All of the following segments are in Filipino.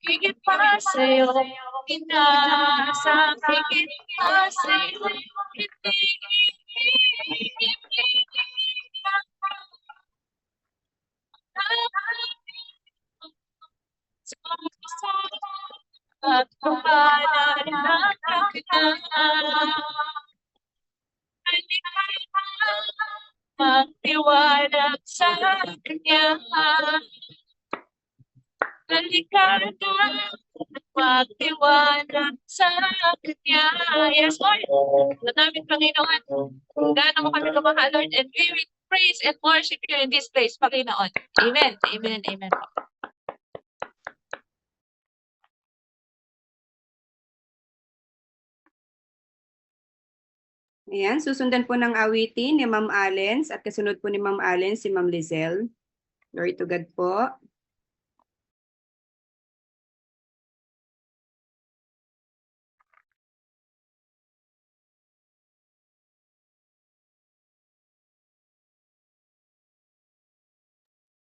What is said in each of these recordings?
higit pa sa'yo, inaasang higit pa sa'yo, hindi at kumanan ng kagana. Magtiwala sa Kanya. Halika na, magtiwala sa Kanya. Yes, Lord. Sa namin, Panginoon, gaano mo kami kamahal, Lord, and we will praise and worship you in this place, Panginoon. Amen. Amen and amen. Ayan, susundan po ng awitin ni Ma'am Alens at kasunod po ni Ma'am Alens si Ma'am Lizelle. Glory to God po.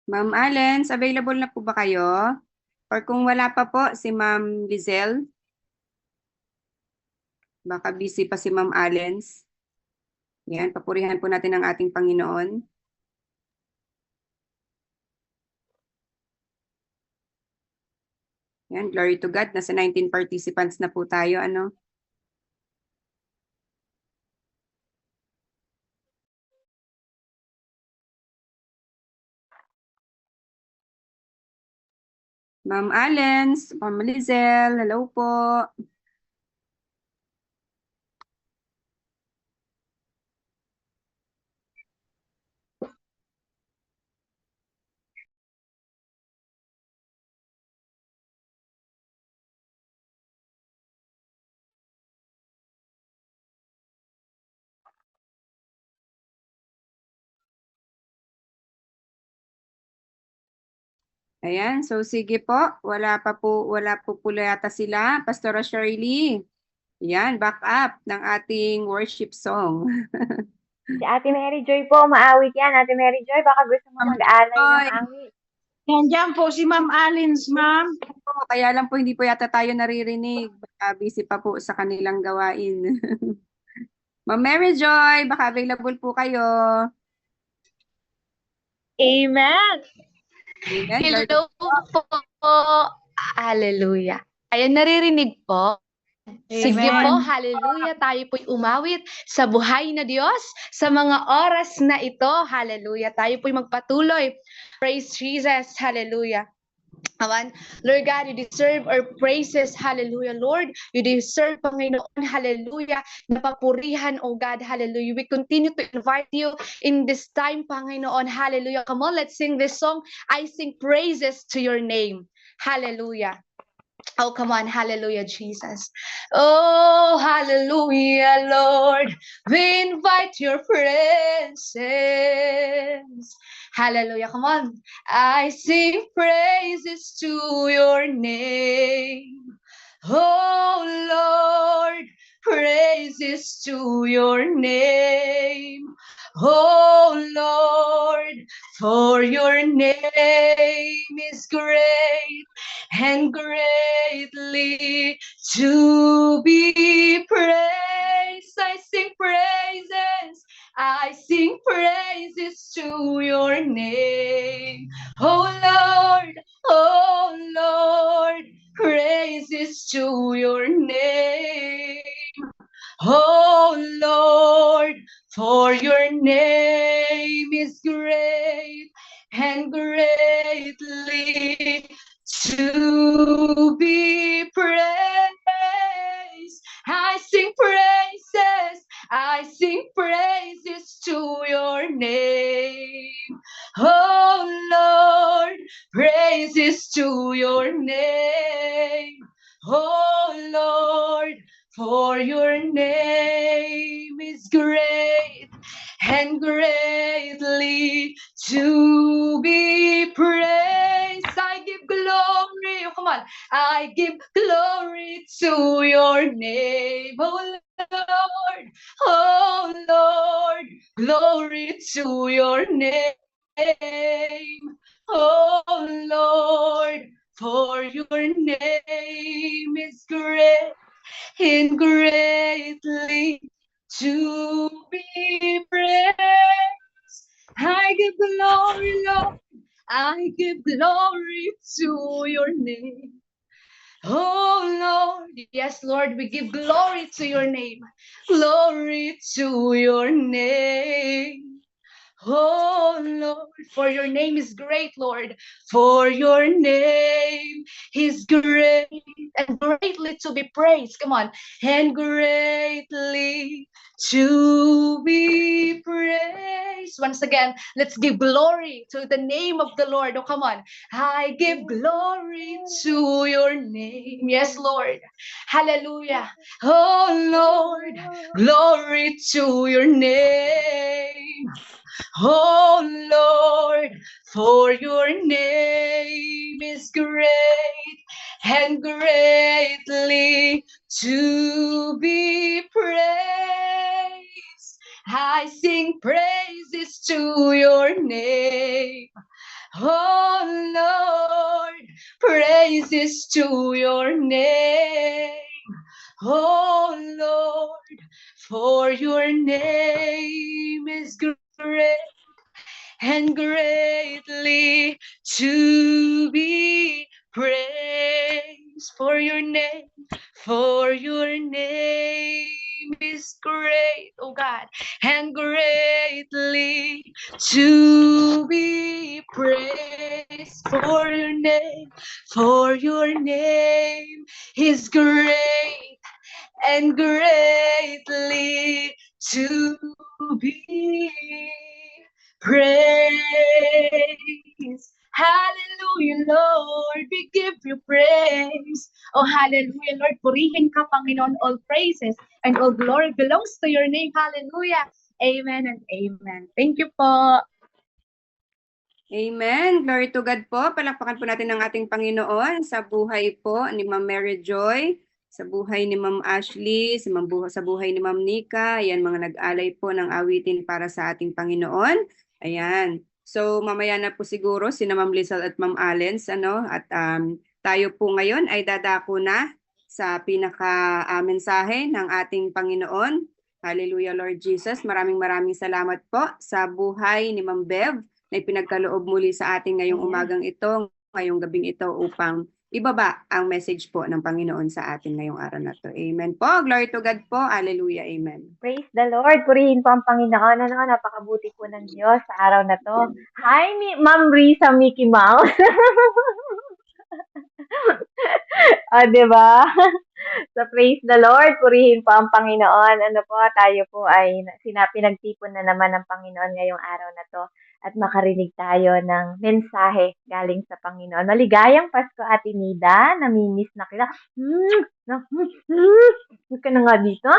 Ma'am Alens, available na po ba kayo? Or kung wala pa po, si Ma'am Lizelle? Baka busy pa si Ma'am Alens. Yan, papurihan po natin ang ating Panginoon. Yan, glory to God. Nasa 19 participants na po tayo. Ano? Ma'am Alens, Ma'am Lizelle, hello po. Ayan, so sige po. Wala po yata sila. Pastora Shirley. Yan, back up ng ating worship song. Si Ate Mary Joy po, maawit yan. Ate Mary Joy, baka gusto mo mag-alay ng awit. Nandiyan po si Ma'am Alens, ma'am. Kaya lang po hindi po yata tayo naririnig. Baka busy pa po sa kanilang gawain. Ma'am Mary Joy, baka available po kayo. Amen. Amen. Hello po. Hallelujah. Ayan, naririnig po. Sige po, hallelujah. Tayo po'y umawit sa buhay na Diyos sa mga oras na ito. Hallelujah. Tayo po'y magpatuloy. Praise Jesus. Hallelujah. Amen. Lord God, you deserve our praises. Hallelujah. Lord, you deserve, Panginoon. Hallelujah. Napapurihan, oh God. Hallelujah. We continue to invite you in this time, Panginoon. Hallelujah. Come on, let's sing this song. I sing praises to your name. Hallelujah. Oh, come on. Hallelujah, Jesus. Oh, hallelujah, Lord. We invite your presence. Hallelujah. Come on. I sing praises to your name. Oh, Lord. Praises to your name. Oh, Lord. For your name is great and greatly to be praised. I sing praises. I sing praises to your name. Oh Lord, praises to your name. Oh Lord, for your name is great and greatly to be praised. I sing praises. I sing praises to your name. Oh Lord, praises to your name. Oh Lord, for your name is great and greatly to be praised. I give glory. Oh, come on. I give glory to your name. Oh Lord, glory to your name. Oh Lord, for your name is great and greatly to be praised. I give glory, Lord. I give glory to your name. Oh Lord, yes, Lord, we give glory to your name. Glory to your name. Oh Lord, for your name is great, Lord. For your name is great and greatly to be praised. Come on. And greatly to be praised. Once again, let's give glory to the name of the Lord. Oh, come on. I give glory to your name. Yes, Lord. Hallelujah. Oh Lord, glory to your name. Oh Lord, for your name is great and greatly to be praised. I sing praises to your name. Oh Lord, praises to your name. Oh Lord, for your name is great and greatly to be praised. For your name is great, oh God, and greatly to be praised. For your name is great and greatly to be praise. Hallelujah, Lord. We give you praise. Oh, hallelujah, Lord. Purihin ka, Panginoon. All praises and all glory belongs to your name. Hallelujah. Amen and amen. Thank you po. Amen. Glory to God po. Palakpakan po natin ang ating Panginoon sa buhay po ni Ma'am Mary Joy, sa buhay ni Ma'am Ashley, sa buhay ni Ma'am Nika. Ayan, mga nag-alay po ng awitin para sa ating Panginoon. Ayan. So, mamaya na po siguro si Ma'am Lizelle at Ma'am Allens, at tayo po ngayon ay dadako na sa pinaka-mensahe ng ating Panginoon. Hallelujah, Lord Jesus. Maraming salamat po sa buhay ni Ma'am Bev na ipinagkaloob muli sa ating ngayong umagang ito, ngayong gabing ito upang ibaba ang message po ng Panginoon sa atin ngayong araw na to. Amen po. Glory to God po. Hallelujah. Amen. Praise the Lord. Purihin po ang Panginoon. Napakabuti po ng Diyos sa araw na to. Hi, Ma'am Risa Mickey Mouse. Diba? So, praise the Lord. Purihin po ang Panginoon. Tayo po ay pinagtipon na naman ng Panginoon ngayong araw na to at makarinig tayo ng mensahe galing sa Panginoon. Maligayang Pasko, Ate Nida. Namimiss na kita. Huwag ka na nga dito.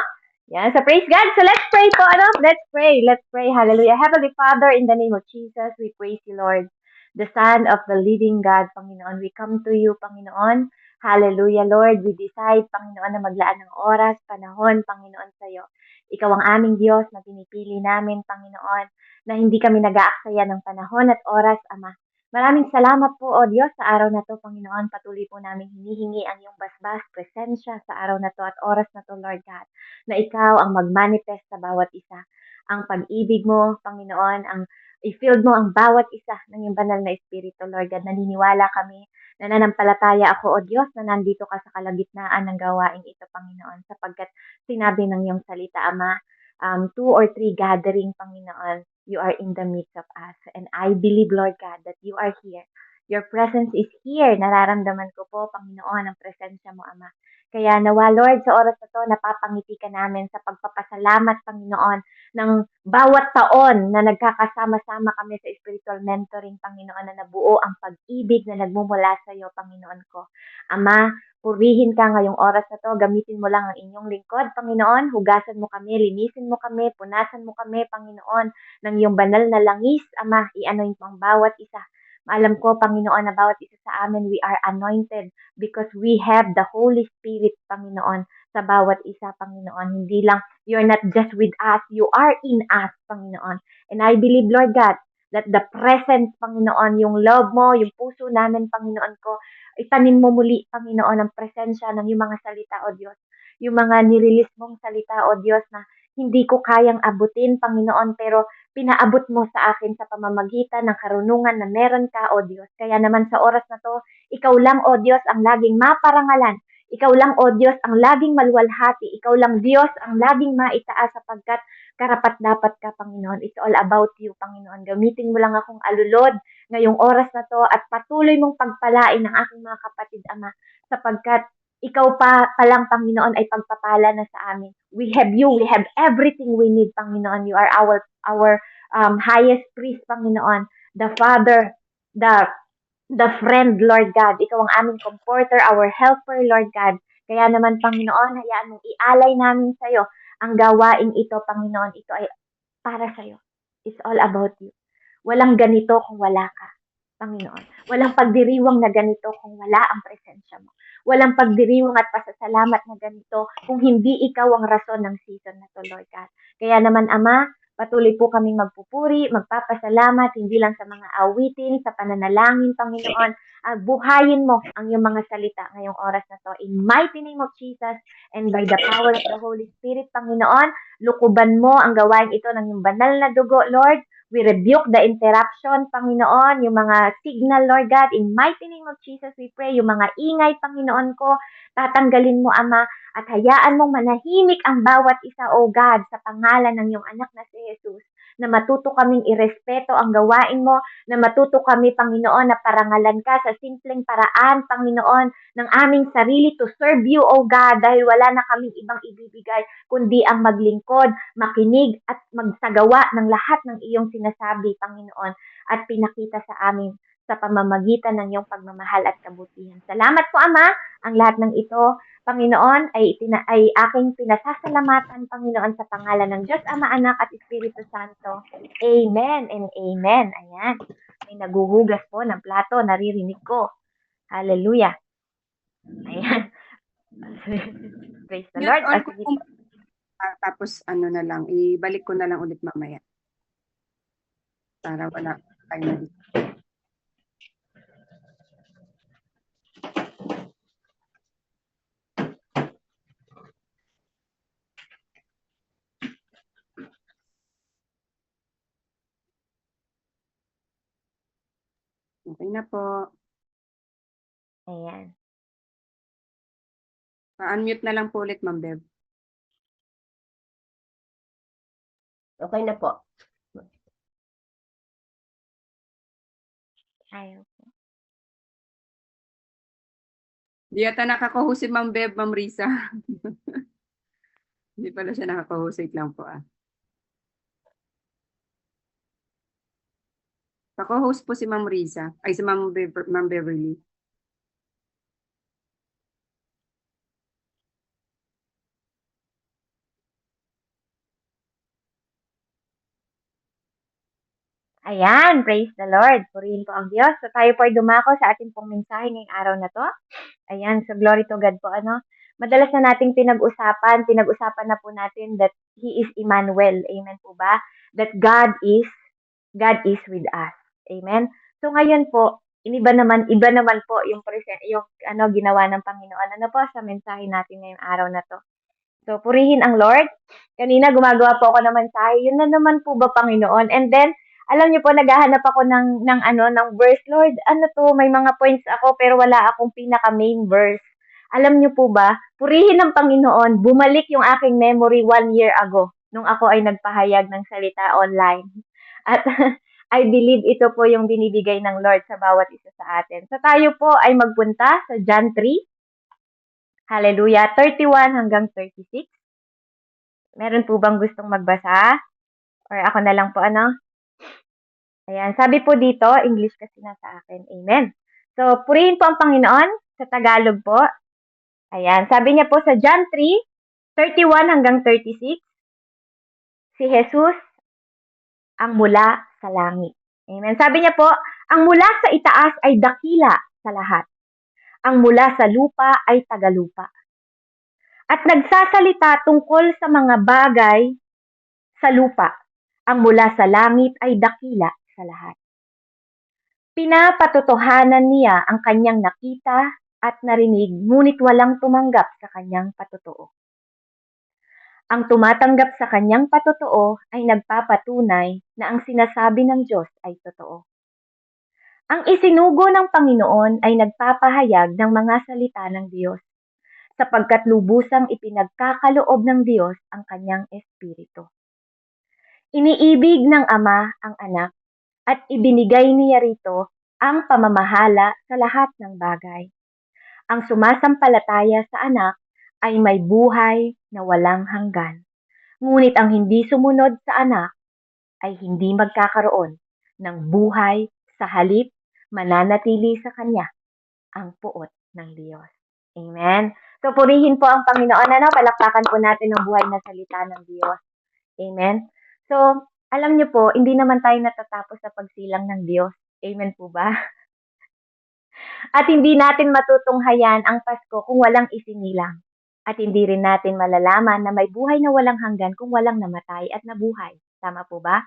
Yan. So, praise God. So, let's pray po. Let's pray. Let's pray. Hallelujah. Heavenly Father, in the name of Jesus, we praise you, Lord, the Son of the living God, Panginoon. We come to you, Panginoon. Hallelujah, Lord. We decide, Panginoon, na maglaan ng oras, panahon, Panginoon, sa iyo. Ikaw ang aming Diyos na pinipili namin, Panginoon, na hindi kami nag-aaksaya ng panahon at oras, Ama. Maraming salamat po, O Diyos, sa araw na to, Panginoon. Patuloy po namin hinihingi ang iyong basbas, presensya sa araw na to at oras na to, Lord God, na ikaw ang mag-manifest sa bawat isa. Ang pag-ibig mo, Panginoon, ang i-filled mo ang bawat isa ng iyong banal na Espiritu, Lord God. Naniniwala kami, nananampalataya ako, O Diyos, na nandito ka sa kalagitnaan ng gawain ito, Panginoon, sapagkat sinabi ng iyong salita, Ama, 2 or 3 gathering, Panginoon, you are in the midst of us. And I believe, Lord God, that you are here. Your presence is here. Nararamdaman ko po, Panginoon, ang presensya mo, Ama. Kaya nawa, Lord, sa oras na to, napapangiti ka namin sa pagpapasalamat, Panginoon, ng bawat taon na nagkakasama-sama kami sa spiritual mentoring, Panginoon, na nabuo ang pag-ibig na nagmumula sa iyo, Panginoon ko. Ama, purihin ka ngayong oras na to, gamitin mo lang ang inyong lingkod, Panginoon, hugasan mo kami, linisin mo kami, punasan mo kami, Panginoon, ng iyong banal na langis, Ama, i-anoint mo ang bawat isa. Alam ko, Panginoon, na bawat isa sa amin, we are anointed because we have the Holy Spirit, Panginoon, sa bawat isa, Panginoon. Hindi lang, you're not just with us, you are in us, Panginoon. And I believe, Lord God, that the presence, Panginoon, yung love mo, yung puso namin, Panginoon ko, itanim mo muli, Panginoon, ang presensya ng iyong mga salita, O Diyos. Yung mga nirelease mong salita, O Diyos, na hindi ko kayang abutin, Panginoon, pero pinaabot mo sa akin sa pamamagitan ng karunungan na meron ka, O Diyos. Kaya naman sa oras na to, ikaw lang, O Diyos, ang laging maparangalan. Ikaw lang, O Diyos, ang laging maluwalhati. Ikaw lang, Diyos, ang laging maitaas sapagkat karapat-dapat ka, Panginoon. It's all about you, Panginoon. Gamitin mo lang akong alulod ngayong oras na to at patuloy mong pagpalain ng aking mga kapatid, Ama, sapagkat ikaw pa lang, Panginoon, ay pagpapala na sa amin. We have you. We have everything we need, Panginoon. You are our highest priest, Panginoon. The Father, the friend, Lord God. Ikaw ang aming comforter, our helper, Lord God. Kaya naman, Panginoon, hayaan mong ialay namin sa'yo ang gawain ito, Panginoon. Ito ay para sa'yo. It's all about you. Walang ganito kung wala ka, Panginoon. Walang pagdiriwang na ganito kung wala ang presensya mo. Walang pagdiriwang at pasasalamat na ganito kung hindi ikaw ang rason ng season na to, Lord God. Kaya naman, Ama, patuloy po kaming magpupuri, magpapasalamat, hindi lang sa mga awitin, sa pananalangin, Panginoon. Buhayin mo ang iyong mga salita ngayong oras na to. In mighty name of Jesus and by the power of the Holy Spirit, Panginoon, lukuban mo ang gawain ito ng iyong banal na dugo, Lord. We rebuke the interruption, Panginoon, yung mga signal, Lord God. In mighty name of Jesus, we pray, yung mga ingay, Panginoon ko, tatanggalin mo, Ama, at hayaan mong manahimik ang bawat isa, O God, sa pangalan ng iyong anak na si Jesus, na matuto kaming irespeto ang gawain mo, na matuto kami, Panginoon, na parangalan ka sa simpleng paraan, Panginoon, ng aming sarili to serve you, O God, dahil wala na kaming ibang ibibigay, kundi ang maglingkod, makinig, at magsagawa ng lahat ng iyong sinasabi, Panginoon, at pinakita sa amin sa pamamagitan ng iyong pagmamahal at kabutihan. Salamat po, Ama. Ang lahat ng ito, Panginoon, ay aking pinasasalamatan, Panginoon, sa pangalan ng Diyos, Ama, Anak, at Espiritu Santo. Amen and amen. Ayan. May naguhugas po ng plato, naririnig ko. Hallelujah. Ayan. Praise the Lord. On ko po, tapos ano na lang, ibalik ko na lang ulit mamaya. Para wala tayo na dito. Okay na po. Ayan. Pa-unmute na lang po ulit, Ma'am Bev. Okay na po. Ayaw. Di yata nakaka-host si Ma'am Bev, Ma'am Risa. Hindi pala siya nakaka-host. Wait lang po. Naka-host po si Ma'am Risa. Ay, si Ma'am Beverly. Ayan, praise the Lord. Purihin po ang Diyos. So tayo po ay dumako sa ating pong mensahe ngayong araw na to. Ayan, so glory to God po. Madalas na nating pinag-usapan na po natin that He is Emmanuel. Amen po ba? That God is with us. Amen. So ngayon po, iba naman po yung ginawa ng Panginoon. Ano po sa mensahe natin ngayong araw na to? So purihin ang Lord. Kanina gumagawa po ako ng mensahe. Yun na naman po ba, Panginoon? And then alam niyo po, naghahanap ako ng verse. Lord, ano to, may mga points ako pero wala akong pinaka main verse. Alam niyo po ba, purihin ng Panginoon, bumalik yung aking memory 1 year ago nung ako ay nagpahayag ng salita online. At I believe ito po yung binibigay ng Lord sa bawat isa sa atin. So tayo po ay magpunta sa John 3. Hallelujah, 31 hanggang 36. Meron po bang gustong magbasa? Or ako na lang po, Ayan, sabi po dito, English kasi nasa akin. Amen. So, purihin po ang Panginoon sa Tagalog po. Ayan, sabi niya po sa John 3:31 hanggang 36, si Jesus ang mula sa langit. Amen. Sabi niya po, ang mula sa itaas ay dakila sa lahat. Ang mula sa lupa ay tagalupa. At nagsasalita tungkol sa mga bagay sa lupa. Ang mula sa langit ay dakila sa lahat. Pinapatotohanan niya ang kanyang nakita at narinig, ngunit walang tumanggap sa kanyang patotoo. Ang tumatanggap sa kanyang patotoo ay nagpapatunay na ang sinasabi ng Diyos ay totoo. Ang isinugo ng Panginoon ay nagpapahayag ng mga salita ng Diyos, sapagkat lubusang ipinagkakaloob ng Diyos ang kanyang espiritu. Iniibig ng Ama ang anak at ibinigay niya rito ang pamamahala sa lahat ng bagay. Ang sumasampalataya sa anak ay may buhay na walang hanggan. Ngunit ang hindi sumunod sa anak ay hindi magkakaroon ng buhay, sa halip mananatili sa kanya ang puot ng Diyos. Amen. So purihin po ang Panginoon. Palakpakan po natin ang buhay na salita ng Diyos. Amen. So, alam niyo po, hindi naman tayo natatapos sa pagsilang ng Diyos. Amen po ba? At hindi natin matutunghayan ang Pasko kung walang isinilang. At hindi rin natin malalaman na may buhay na walang hanggan kung walang namatay at nabuhay. Tama po ba?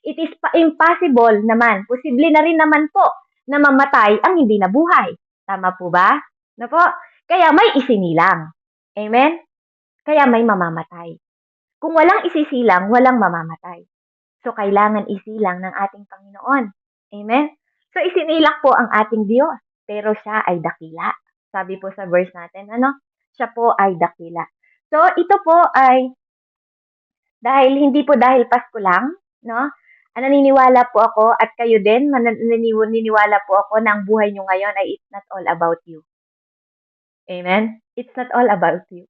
It is impossible naman, posible na rin naman po na mamatay ang hindi nabuhay. Tama po ba? Na po? Kaya may isinilang. Amen? Kaya may mamamatay. Kung walang isisilang, walang mamamatay. So, kailangan isilang ng ating Panginoon. Amen? So, isinilang po ang ating Diyos, pero siya ay dakila. Sabi po sa verse natin, siya po ay dakila. So, ito po ay, hindi po dahil Pasko lang, naniniwala po ako at kayo din, naniniwala po ako na ang buhay nyo ngayon ay it's not all about you. Amen? It's not all about you.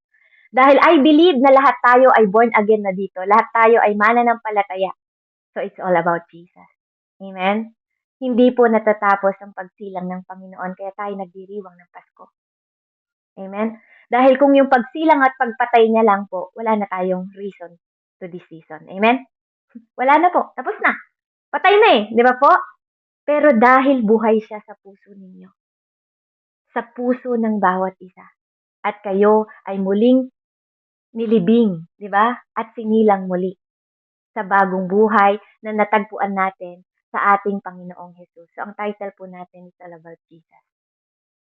Dahil I believe na lahat tayo ay born again na dito. Lahat tayo ay mananampalataya. So, it's all about Jesus. Amen? Hindi po natatapos ang pagsilang ng Panginoon, kaya tayo nagdiriwang ng Pasko. Amen? Dahil kung yung pagsilang at pagpatay niya lang po, wala na tayong reason to this season. Amen? Wala na po. Tapos na. Patay na eh. Di ba po? Pero dahil buhay siya sa puso ninyo. Sa puso ng bawat isa. At kayo ay muling nilibing. Di ba? At sinilang muli. Sa bagong buhay na natagpuan natin sa ating Panginoong Jesus. So, ang title po natin is all about Jesus.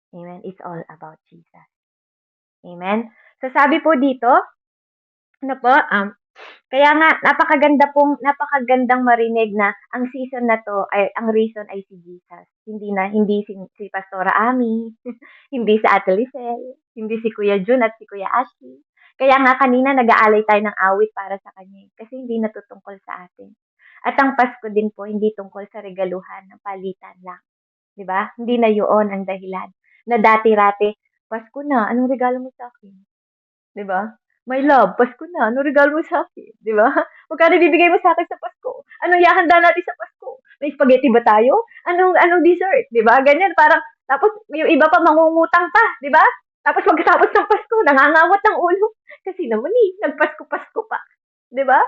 Amen? It's all about Jesus. Amen? So, sabi po dito, kaya nga, napakagandang marinig na ang season na to, ang reason ay si Jesus. Hindi si Pastora Ami, hindi si Ate Lisel, hindi si Kuya Jun at si Kuya Ashley. Kaya nga kanina nag-aalay tayo ng awit para sa kanya, kasi hindi natutungkol sa atin. At ang Pasko din po, hindi tungkol sa regaluhan ng palitan lang. Diba? Hindi na yun ang dahilan. Na dati-rati, Pasko na, anong regalo mo sa akin? Diba? My love, Pasko na. Ano regalo mo sa akin? Di ba? Magkano bibigay mo sa akin sa Pasko? Anong ihahanda natin sa Pasko? May spaghetti ba tayo? Anong dessert? Di ba? Ganyan, parang, tapos yung iba pa mangungutang pa, di ba? Tapos pagkatapos ng Pasko, nangangawat ng ulo. Kasi naman nagpasko-pasko pa. Di ba?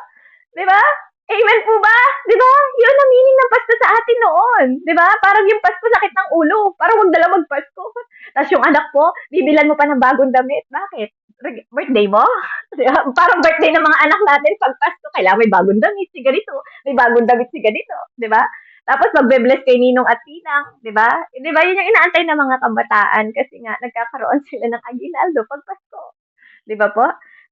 Di ba? Amen po ba? Di ba? Yun ang meaning ng Pasko sa atin noon. Di ba? Parang yung Pasko sakit ng ulo. Parang wag dala magpasko. Tapos yung anak mo, bibilan mo pa ng bagong damit. Bakit? Birthday mo? Parang birthday ng mga anak natin, pag Pasko, kailangan may bagong damit si ganito, may bagong damit si ganito, di ba? Tapos magbe-bless kay Ninong at Tinang, di ba? Di ba, yun yung inaantay ng mga kabataan kasi nga nagkakaroon sila ng aguinaldo pag Pasko. Di ba po?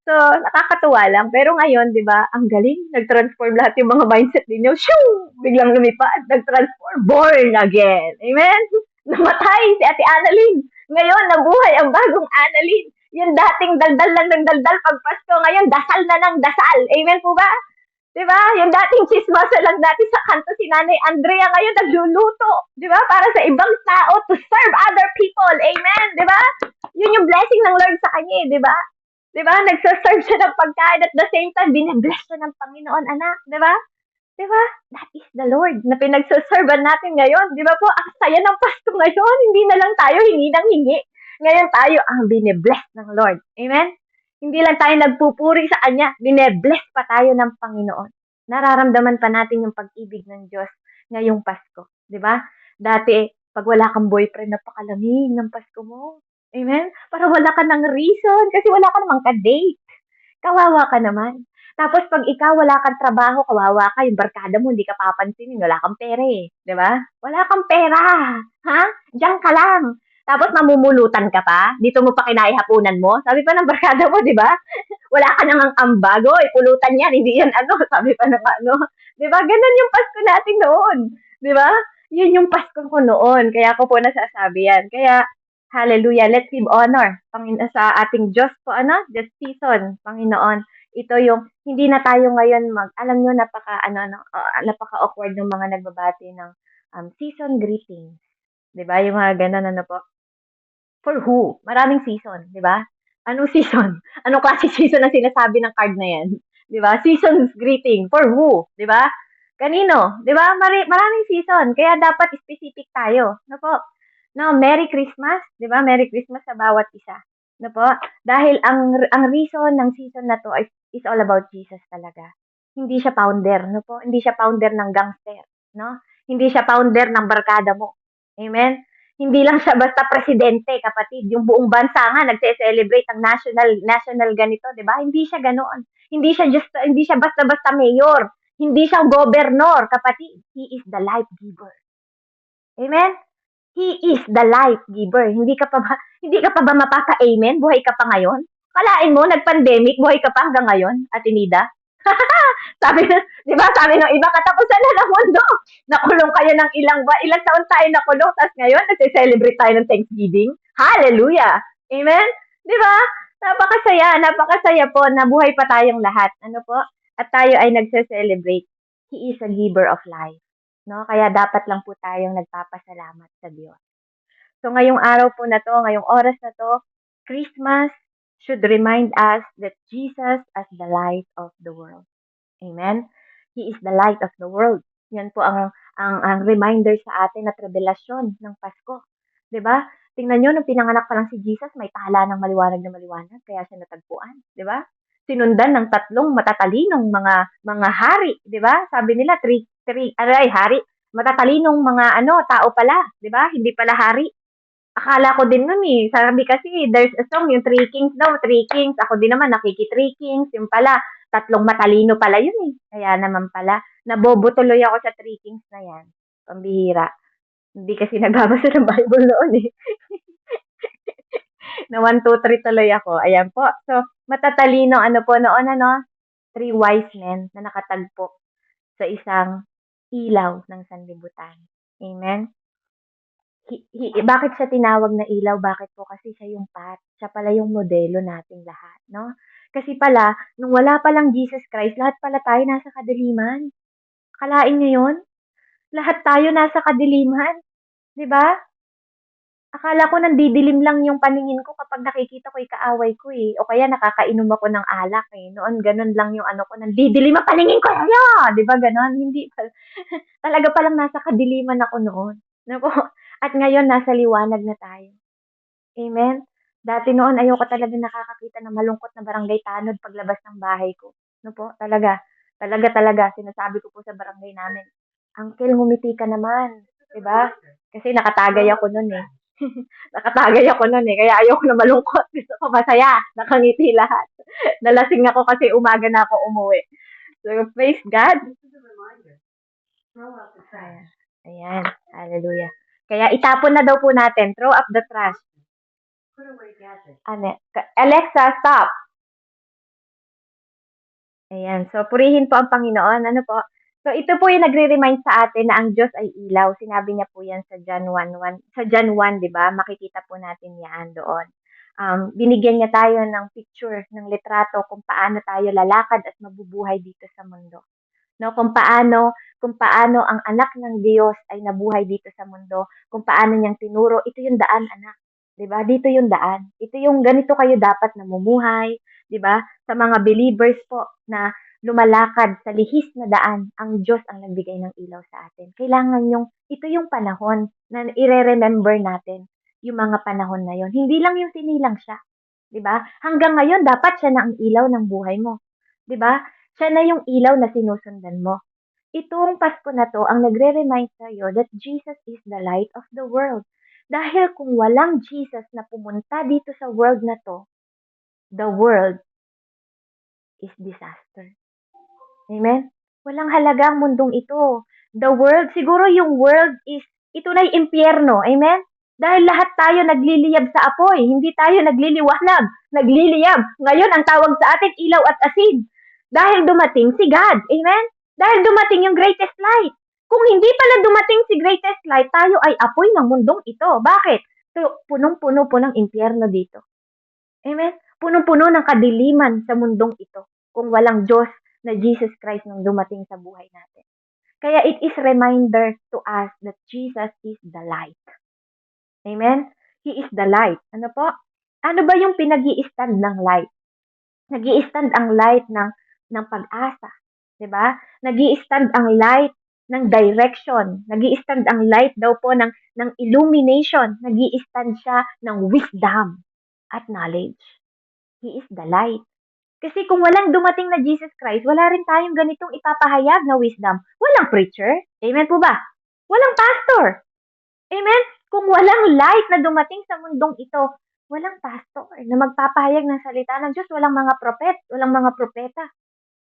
So, nakakatuwa lang. Pero ngayon, di ba, ang galing, nag-transform lahat yung mga mindset ninyo. Shoo! Biglang lumipad, nag-transform, born again. Amen? Namatay si Ate Annalyn. Ngayon, nabuhay ang bagong Annalyn. Yung dating daldal lang ng daldal pag Pasko, ngayon dasal na ng dasal. Amen po ba? Diba? Yung dating chismosa lang dati sa kanto si Nanay Andrea, ngayon nagluluto. Diba? Para sa ibang tao to serve other people. Amen? Diba? Yun yung blessing ng Lord sa kanya, diba? Diba? Nagsaserve siya ng pagkain at the same time, binabless siya ng Panginoon, anak. Diba? Diba? That is the Lord na pinagsaservan natin ngayon. Diba po? Ang saya ng Pasko ngayon. Hindi na lang tayo hingi ng hingi. Ngayon tayo ang bine-bless ng Lord. Amen? Hindi lang tayo nagpupuri sa Kanya, bine-bless pa tayo ng Panginoon. Nararamdaman pa natin yung pag-ibig ng Diyos ngayong Pasko. Di ba? Dati, pag wala kang boyfriend, napakalamig ng Pasko mo. Amen? Para wala ka ng reason, kasi wala ka namang ka-date. Kawawa ka naman. Tapos pag ikaw wala kang trabaho, kawawa ka, yung barkada mo hindi ka papansinin, wala kang pera eh, 'di ba? Wala kang pera, ha? Diyan ka lang. Tapos mamumulutan ka pa, dito mo pa kinaihapunan mo. Sabi pa ng barkada mo, 'di ba? Wala ka nang ambag, oy, pulutan 'yan, hindi 'yan ano, sabi pa ng ano. 'Di ba? Ganun yung Pasko natin noon, 'di ba? Yun yung Pasko ko noon, kaya ko po nasasabi yan. Kaya hallelujah, let's give honor sa ating Diyos po ano, this season, Panginoon. Ito yung hindi na tayo ngayon alam niyo napaka awkward ng mga nagbabati ng season greetings, 'di ba? Yung mga ganun ano po. For who? Maraming season, 'di ba? Anong season? Anong klase season ang sinasabi ng card na 'yan? 'Di ba? Season's greeting for who, 'di ba? Kanino? 'Di ba? Maraming season, kaya dapat specific tayo. No po. No, Merry Christmas, 'di ba? Merry Christmas sa bawat isa. No po? Dahil ang reason ng season na to is all about Jesus talaga. Hindi siya founder, no po? Hindi siya founder ng gangster, no? Hindi siya founder ng barkada mo. Amen. Hindi lang siya basta presidente, kapatid. Yung buong bansa nga nagse-celebrate ang national ganito, 'di ba? Hindi siya ganoon. Hindi siya basta-basta mayor. Hindi siya gobernador, kapatid. He is the life giver. Amen. He is the life giver. Hindi ka pa ba mapapa-amen? Buhay ka pa ngayon? Kalain mo, nag-pandemic, buhay ka pa hanggang ngayon, Atinida? Sabi, di ba, sabi ng iba, katapusan na ng mundo. Nakulong kayo ng ilang taon tayo nakulong, tapos ngayon, nagse-celebrate tayo ng Thanksgiving. Hallelujah! Amen? Di ba? Napakasaya po na buhay pa tayong lahat. Ano po? At tayo ay nagse-celebrate. He is a giver of life. No? Kaya dapat lang po tayong nagpapasalamat sa Diyos. So ngayong araw po na to, ngayong oras na to, Christmas should remind us that Jesus is the light of the world. Amen? He is the light of the world. Yan po ang reminder sa atin at revelasyon ng Pasko. 'Di ba? Tingnan niyo, nung pinanganak pa lang si Jesus, may tala ng maliwanag na maliwanag, kaya siya natagpuan. 'Di ba? Sinundan ng tatlong matatalinong mga hari, 'di ba? Sabi nila hari, matatalinong mga tao pala, 'di ba? Hindi pala hari. Akala ko din nun eh. Sabi kasi, there's a song, yung Three Kings daw, Three Kings. Ako din naman, nakiki-Three Kings. Yung pala, tatlong matalino pala yun eh. Kaya naman pala, nabobo tuloy ako sa Three Kings na yan. Pambihira. Hindi kasi nagbabasa ng Bible noon eh. Na 1, 2, 3 tuloy ako. Ayan po. So, matatalino, noon, three wise men na nakatagpo sa isang ilaw ng sanlibutan. Amen? Bakit siya tinawag na ilaw? Bakit po? Kasi siya yung path. Siya pala yung modelo nating lahat, no? Kasi pala, nung wala palang Jesus Christ, lahat pala tayo nasa kadiliman. Akalain niyo yun? Lahat tayo nasa kadiliman. 'Di ba? Akala ko nandidilim lang yung paningin ko kapag nakikita ko yung kaaway ko eh. O kaya nakakainom ako ng alak eh. Noon ganun lang yung ko, nandidilim ang paningin ko sa'yo! 'Di ba ganon? Hindi pa. Talaga palang nasa kadiliman ako noon. Naku, at ngayon nasa liwanag na tayo. Amen? Dati noon ayoko talaga nakakakita ng malungkot na barangay tanod paglabas ng bahay ko. No po? Talaga. Talaga. Sinasabi ko po sa barangay namin, Uncle, ngumiti ka naman. 'Di ba? Kasi nakatagay ako noon eh. Nakatagay ako noon eh. Kaya ayoko na malungkot. Gusto ko masaya. Nakangiti lahat. Nalasing ako kasi umaga na ako umuwi. So, praise God. Ayan. Hallelujah. Kaya itapon na daw po natin. Throw up the trash. Alexa, stop. Ayan. So, purihin po ang Panginoon. Ano po? So, ito po yung nagre-remind sa atin na ang Diyos ay ilaw. Sinabi niya po yan sa John 1:1. Sa John 1, di ba? Makikita po natin yan doon. Binigyan niya tayo ng picture, ng litrato kung paano tayo lalakad at mabubuhay dito sa mundo. No, kung paano ang anak ng Diyos ay nabuhay dito sa mundo, kung paano niyang tinuro, ito yung daan, anak. 'Di ba? Dito yung daan. Ito yung ganito kayo dapat namumuhay, 'di ba? Sa mga believers po na lumalakad sa lihis na daan, ang Diyos ang nagbigay ng ilaw sa atin. Kailangan ito yung panahon na ire-remember natin yung mga panahon na yon. Hindi lang yung sinilang siya, 'di ba? Hanggang ngayon dapat siya na ang ilaw ng buhay mo, 'di ba? Siya na yung ilaw na sinusundan mo. Itong Pasko na to ang nagre-remind sa'yo that Jesus is the light of the world. Dahil kung walang Jesus na pumunta dito sa world na to, the world is disaster. Amen? Walang halaga ang mundong ito. The world, siguro yung world is, ito na yung impyerno. Amen? Dahil lahat tayo nagliliyab sa apoy, hindi tayo nagliliwanag, nagliliyab. Ngayon, ang tawag sa atin, ilaw at asin. Dahil dumating si God. Amen? Dahil dumating yung greatest light. Kung hindi pala dumating si greatest light, tayo ay apoy ng mundong ito. Bakit? So, punong-puno po ng impyerno dito. Amen? Punong-puno ng kadiliman sa mundong ito kung walang Diyos na Jesus Christ nung dumating sa buhay natin. Kaya it is reminder to us that Jesus is the light. Amen? He is the light. Ano po? Ano ba yung pinag-i-stand ng light? Nag-i-stand ang light ng pag-asa. Diba? Nag-i-stand ang light ng direction. Nag-i-stand ang light daw po ng illumination. Nag-i-stand siya ng wisdom at knowledge. He is the light. Kasi kung walang dumating na Jesus Christ, wala rin tayong ganitong ipapahayag na wisdom. Walang preacher. Amen po ba? Walang pastor. Amen? Kung walang light na dumating sa mundong ito, walang pastor na magpapahayag ng salita ng Diyos. Walang mga propet, walang mga propeta.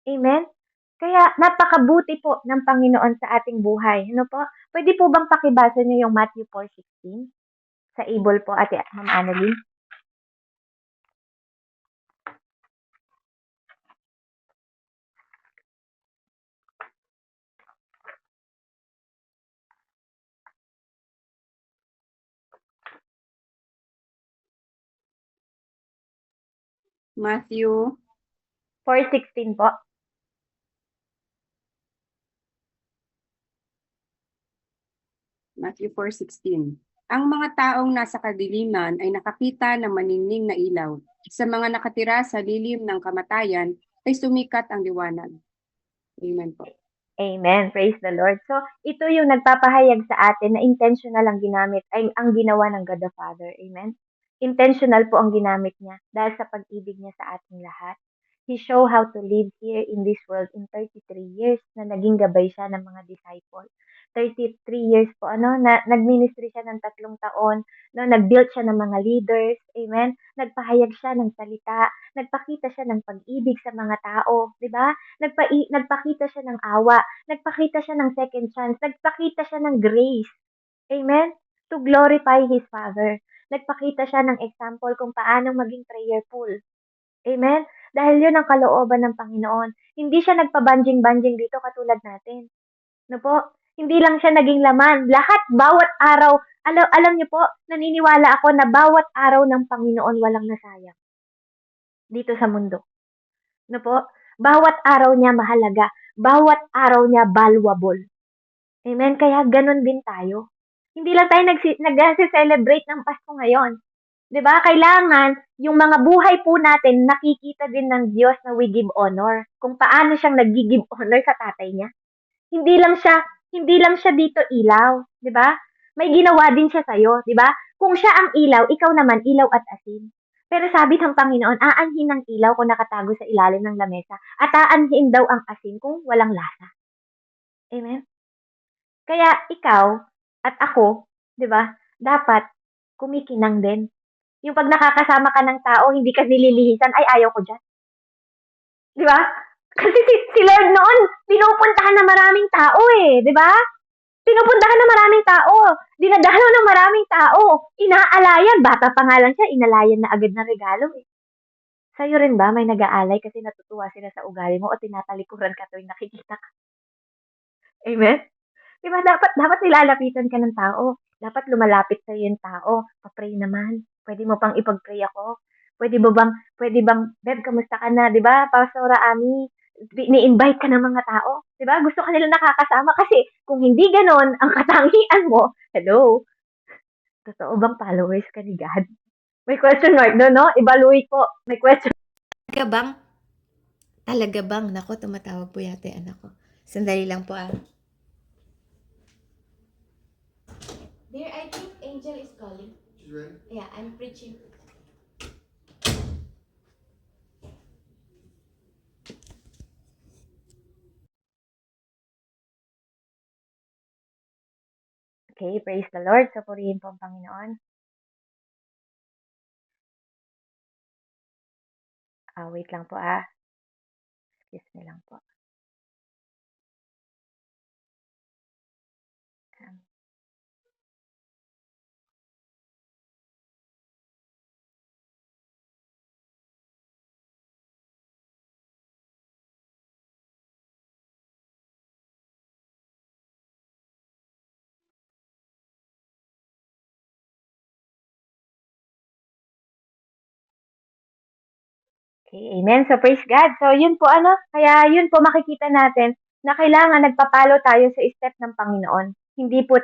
Amen? Kaya napakabuti po ng Panginoon sa ating buhay. Ano po? Pwede po bang pakibasa niyo yung Matthew 4:16? Sa able po, Ate Ma'am Annalyn. Matthew 4:16 po. Matthew 4:16. Ang mga taong nasa kadiliman ay nakakita ng maningning na ilaw. Sa mga nakatira sa lilim ng kamatayan ay sumikat ang liwanag. Amen po. Amen. Praise the Lord. So, ito yung nagpapahayag sa atin na intentional ang ginamit, ay ang ginawa ng God the Father. Amen. Intentional po ang ginamit niya dahil sa pag-ibig niya sa ating lahat. He showed how to live here in this world in 33 years na naging gabay siya ng mga disciple. 33 years po, na nag-ministry siya ng 3 taon, nag-build siya ng mga leaders, amen? Nagpahayag siya ng salita, nagpakita siya ng pag-ibig sa mga tao, di ba? Nagpakita siya ng awa, nagpakita siya ng second chance, nagpakita siya ng grace. Amen? To glorify His Father. Nagpakita siya ng example kung paano maging prayerful. Amen? Dahil yun ang kalooban ng Panginoon. Hindi siya nagpabanjing-banjing dito katulad natin. No po? Hindi lang siya naging laman. Lahat, bawat araw, alam niyo po, naniniwala ako na bawat araw ng Panginoon walang nasayang dito sa mundo. No po? Bawat araw niya mahalaga. Bawat araw niya valuable. Amen? Kaya ganun din tayo. Hindi lang tayo nag-celebrate ng Pasko ngayon. 'Di ba? Kailangan yung mga buhay po natin nakikita din ng Diyos na we give honor. Kung paano siyang nag-give honor sa tatay niya. Hindi lang siya hindi lang siya dito ilaw, 'di ba? May ginawa din siya sa'yo, 'di ba? Kung siya ang ilaw, ikaw naman ilaw at asin. Pero sabi ng Panginoon, aanhin ang ilaw kung nakatago sa ilalim ng lamesa at aanhin daw ang asin kung walang lasa. Amen? Kaya ikaw at ako, 'di ba? Dapat kumikinang din. Yung 'pag nakakasama ka ng tao, hindi ka nililihisan, "Ay, ayaw ko diyan." 'Di ba? Kasi si Lord noon, pinupuntahan ng maraming tao eh, 'di ba? Pinupuntahan ng maraming tao, dinadalaw ng maraming tao, inaalayan, bata pa nga lang siya, inalayan na agad ng regalo eh. Sa'yo rin ba may nag-aalay kasi natutuwa sila sa ugali mo o tinatalikuran ka tuwing nakikita ka? Amen? 'Di ba dapat dapat nilalapitan ka ng tao. Dapat lumalapit sa'yo yung tao, pa-pray naman. Puwede mo bang ipag-pray ako? Puwede bang, "Beb, kamusta ka na?" 'Di ba, Pastora Ami, ini-invite ka ng mga tao, 'di ba? Gusto ka nila nakakasama kasi kung hindi gano'n ang katangian mo, hello, totoo bang followers ka ni God? May question mark do'n 'no? Evaluate po, may question. Talaga bang? Talaga bang? Naku, tumatawag po yata yung anak ko. Sandali lang po ah. Dear, I think Angel is calling. She's ready? Yeah, I'm preaching. Okay, praise the Lord. So, purihin po ang Panginoon. Wait lang po ah. Excuse me lang po. Okay, amen. So, praise God. So, yun po kaya yun po makikita natin na kailangan nagpapalo tayo sa step ng Panginoon. Hindi po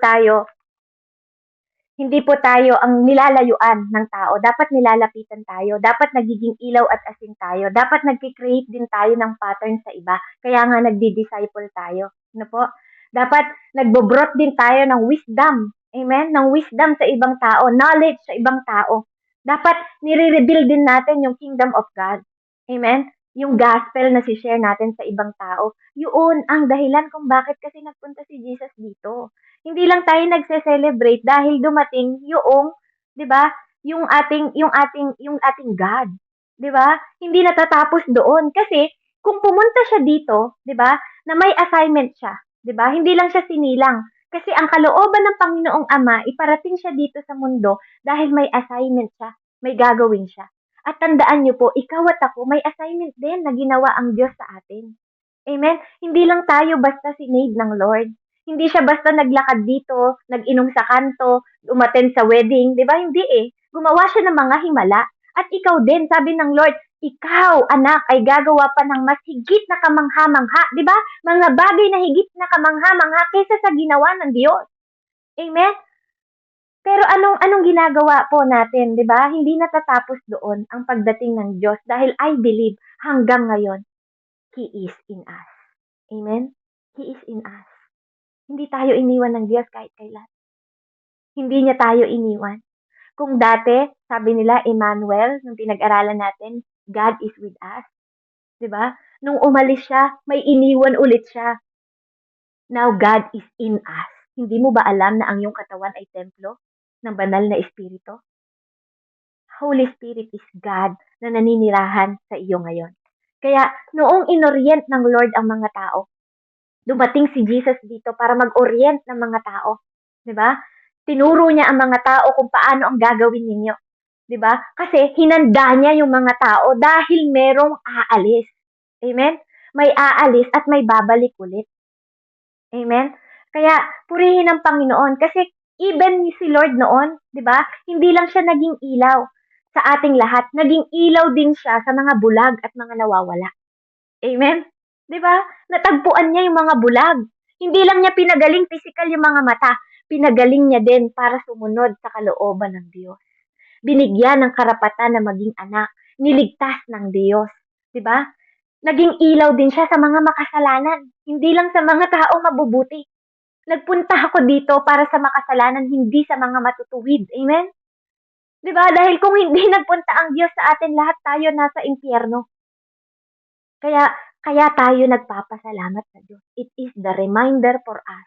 tayo ang nilalayuan ng tao. Dapat nilalapitan tayo. Dapat nagiging ilaw at asin tayo. Dapat nagki-create din tayo ng pattern sa iba. Kaya nga nagdi-disciple tayo. Ano po? Dapat nagbo-brought din tayo ng wisdom. Amen? Ng wisdom sa ibang tao. Knowledge sa ibang tao. Dapat nire-reveal din natin yung kingdom of God. Amen? Yung gospel na si-share natin sa ibang tao. Yun ang dahilan kung bakit kasi nagpunta si Jesus dito. Hindi lang tayo nagse-celebrate dahil dumating yung, 'di ba? Yung ating God, 'di ba? Hindi natatapos doon kasi kung pumunta siya dito, 'di ba? Na may assignment siya, 'di ba? Hindi lang siya sinilang. Kasi ang kalooban ng Panginoong Ama, iparating siya dito sa mundo dahil may assignment siya, may gagawin siya. At tandaan niyo po, ikaw at ako, may assignment din na ginawa ang Diyos sa atin. Amen? Hindi lang tayo basta sinave ng Lord. Hindi siya basta naglakad dito, nag-inom sa kanto, umattend sa wedding, 'di ba? Hindi eh. Gumawa siya ng mga himala. At ikaw din, sabi ng Lord, ikaw, anak, ay gagawa pa ng mas higit na kamangha-mangha, 'di ba? Mga bagay na higit na kamangha-mangha kaysa sa ginawa ng Diyos. Amen? Pero anong ginagawa po natin, 'di ba? Hindi natatapos doon ang pagdating ng Diyos dahil I believe hanggang ngayon, He is in us. Amen? He is in us. Hindi tayo iniwan ng Diyos kahit kailan. Hindi niya tayo iniwan. Kung dati, sabi nila, Emmanuel, nung pinag-aralan natin, God is with us. 'Di ba? Nung umalis siya, may iniwan ulit siya. Now God is in us. Hindi mo ba alam na ang iyong katawan ay templo ng banal na espiritu? Holy Spirit is God na naninirahan sa iyo ngayon. Kaya noong inorient ng Lord ang mga tao, dumating si Jesus dito para mag-orient ng mga tao. 'Di ba? Tinuro niya ang mga tao kung paano ang gagawin ninyo. 'Di ba? Kasi hinanda niya yung mga tao dahil merong aalis. Amen? May aalis at may babalik ulit. Amen? Kaya purihin ang Panginoon kasi even si Lord noon, 'di ba? Hindi lang siya naging ilaw sa ating lahat, naging ilaw din siya sa mga bulag at mga nawawala. Amen? 'Di ba? Natagpuan niya yung mga bulag. Hindi lang niya pinagaling physical yung mga mata, pinagaling niya din para sumunod sa kalooban ng Diyos. Binigyan ng karapatan na maging anak, niligtas ng Diyos, 'di ba? Naging ilaw din siya sa mga makasalanan, hindi lang sa mga taong mabubuti. Nagpunta ako dito para sa makasalanan, hindi sa mga matutuwid. Amen? 'Di ba? Dahil kung hindi nagpunta ang Diyos sa atin, lahat tayo nasa impyerno. Kaya tayo nagpapasalamat sa Diyos. It is the reminder for us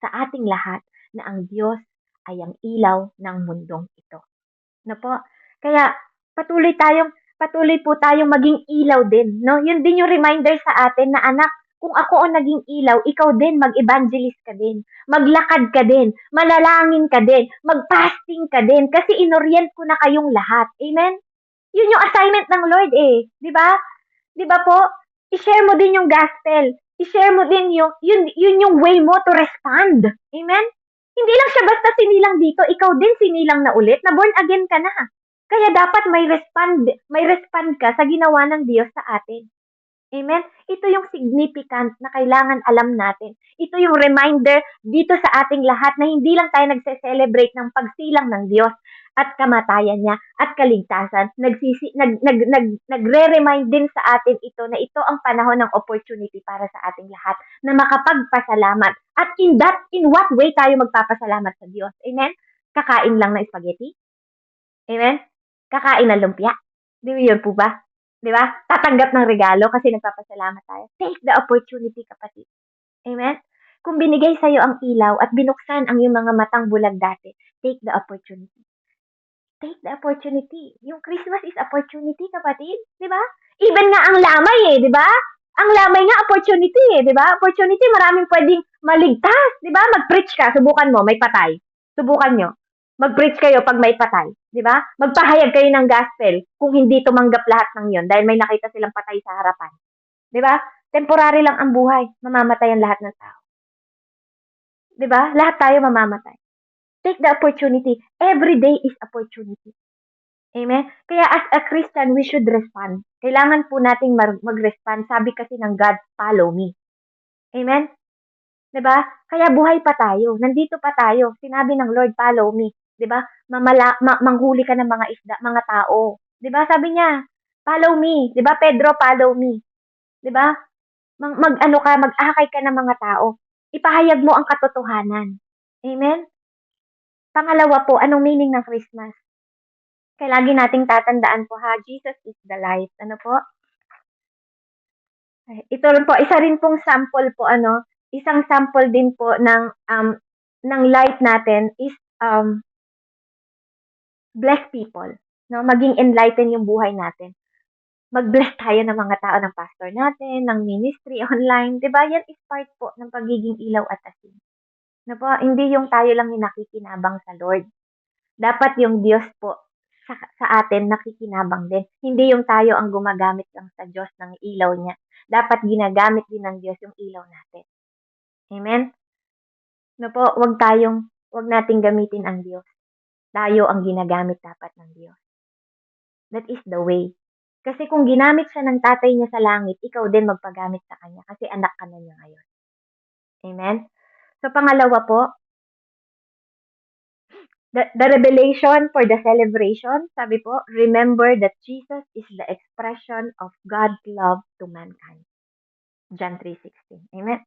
sa ating lahat na ang Diyos ay ang ilaw ng mundong ito. Na po? Kaya patuloy po tayong maging ilaw din, no? Yun din yung reminder sa atin na anak, kung ako ang naging ilaw, ikaw din mag-evangelist ka din, maglakad ka din, manalangin ka din, mag-fasting ka din kasi inorient ko na kayong lahat. Amen? Yun yung assignment ng Lord eh, 'di ba? 'Di ba po? I-share mo din yung gospel. I-share mo din yun yung way mo to respond. Amen? Hindi lang siya basta sinilang dito, ikaw din sinilang na ulit, na born again ka na. Kaya dapat may respond ka sa ginawa ng Diyos sa atin. Amen? Ito yung significant na kailangan alam natin. Ito yung reminder dito sa ating lahat na hindi lang tayo nagse-celebrate ng pagsilang ng Diyos at kamatayan niya at kaligtasan. Nagre-remind din sa atin ito na ito ang panahon ng opportunity para sa ating lahat na makapagpasalamat. At in what way tayo magpapasalamat sa Diyos? Amen? Kakain lang ng spaghetti? Amen? Kakain ng lumpia? Di ba yun po ba? Di ba? Tatanggap ng regalo kasi nagpapasalamat tayo. Take the opportunity, kapatid. Amen? Kung binigay sa'yo ang ilaw at binuksan ang iyong mga matang bulag dati, take the opportunity. Take the opportunity. Yung Christmas is opportunity, kapatid. Di ba? Even nga ang lamay di ba? Ang lamay nga opportunity di ba? Opportunity, maraming pwedeng maligtas, di ba? Mag-preach ka, subukan mo, may patay. Subukan nyo. Mag-preach kayo pag may patay, di ba? Magpahayag kayo ng gospel kung hindi tumanggap lahat ng yon dahil may nakita silang patay sa harapan. Di ba? Temporary lang ang buhay, mamamatay ang lahat ng tao. Di ba? Lahat tayo mamamatay. Take the opportunity. Every day is opportunity. Amen? Kaya as a Christian, we should respond. Kailangan po nating mag-respond. Sabi kasi ng God, follow me. Amen? 'Di ba? Kaya buhay pa tayo. Nandito pa tayo. Sinabi ng Lord, follow me. 'Di ba? Manghuli ka ng mga isda, mga tao. 'Di ba? Sabi niya, follow me. 'Di ba? Pedro, follow me. 'Di ba? Mag-ano ka, mag-akay ka ng mga tao. Ipahayag mo ang katotohanan. Amen? Pangalawa po, anong meaning ng Christmas? Kaya lagi nating tatandaan po ha, Jesus is the light. Ano po? Ito rin po, isa rin pong sample po isang sample din po ng light natin is bless people, no? Maging enlighten yung buhay natin. Mag-bless tayo ng mga tao, ng pastor natin, ng ministry online, 'di ba? Yan is part po ng pagiging ilaw at asin. No po, hindi yung tayo lang yung nakikinabang sa Lord. Dapat yung Diyos po sa atin nakikinabang din. Hindi yung tayo ang gumagamit lang sa Diyos ng ilaw niya. Dapat ginagamit din ng Diyos yung ilaw natin. Amen? No po, wag nating gamitin ang Diyos. Tayo ang ginagamit dapat ng Diyos. That is the way. Kasi kung ginamit siya ng tatay niya sa langit, ikaw din magpagamit sa kanya kasi anak ka na niya ngayon. Amen? So pangalawa po, the revelation for the celebration, sabi po, remember that Jesus is the expression of God's love to mankind. John 3:16. Amen?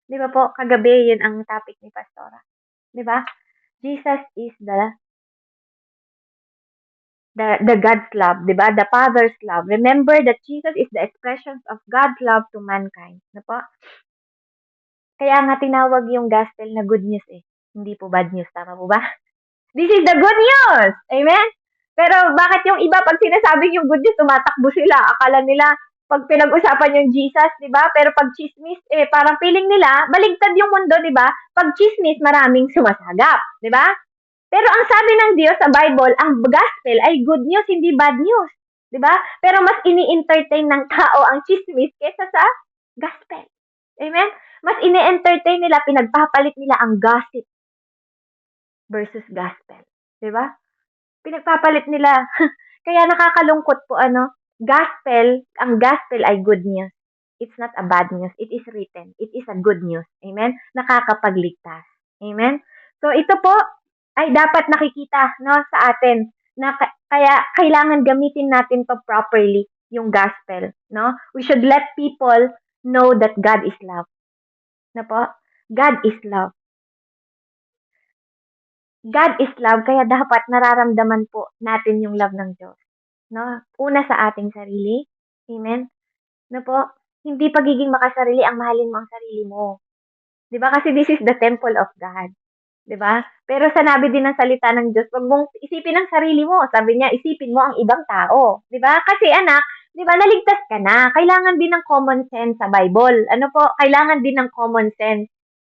Di ba po, kagabi yun ang topic ni Pastora. Di ba? Jesus is the God's love, di ba? The Father's love. Remember that Jesus is the expression of God's love to mankind. Ano po? Kaya nga tinawag yung gospel na good news eh. Hindi po bad news. Tama po ba? This is the good news! Amen? Pero bakit yung iba pag sinasabing yung good news, tumatakbo sila. Akala nila pag pinag-usapan yung Jesus, di ba? Pero pag chismis, parang feeling nila, baligtad yung mundo, di ba? Pag chismis, maraming sumasagap, di ba? Pero ang sabi ng Diyos sa Bible, ang gospel ay good news, hindi bad news. Di ba? Pero mas ini-entertain ng tao ang chismis kesa sa gospel. Amen? Mas ini-entertain nila, pinagpapalit nila ang gossip versus gospel. Di ba? Pinagpapalit nila. Kaya nakakalungkot po ang gospel ay good news. It's not a bad news. It is written. It is a good news. Amen? Nakakapagligtas. Amen? So ito po ay dapat nakikita sa atin na kaya kailangan gamitin natin to properly yung gospel, no? We should let people know that God is love. Na po? God is love. God is love, kaya dapat nararamdaman po natin yung love ng Diyos. No? Una sa ating sarili. Amen? No po? Hindi pagiging makasarili ang mahalin mo ang sarili mo. 'Di ba? Kasi this is the temple of God. 'Di ba? Pero sinabi din ng salita ng Diyos, wag mong isipin ang sarili mo. Sabi niya, isipin mo ang ibang tao. 'Di ba? Kasi anak, 'di ba, naligtas ka na. Kailangan din ng common sense sa Bible. Ano po? Kailangan din ng common sense.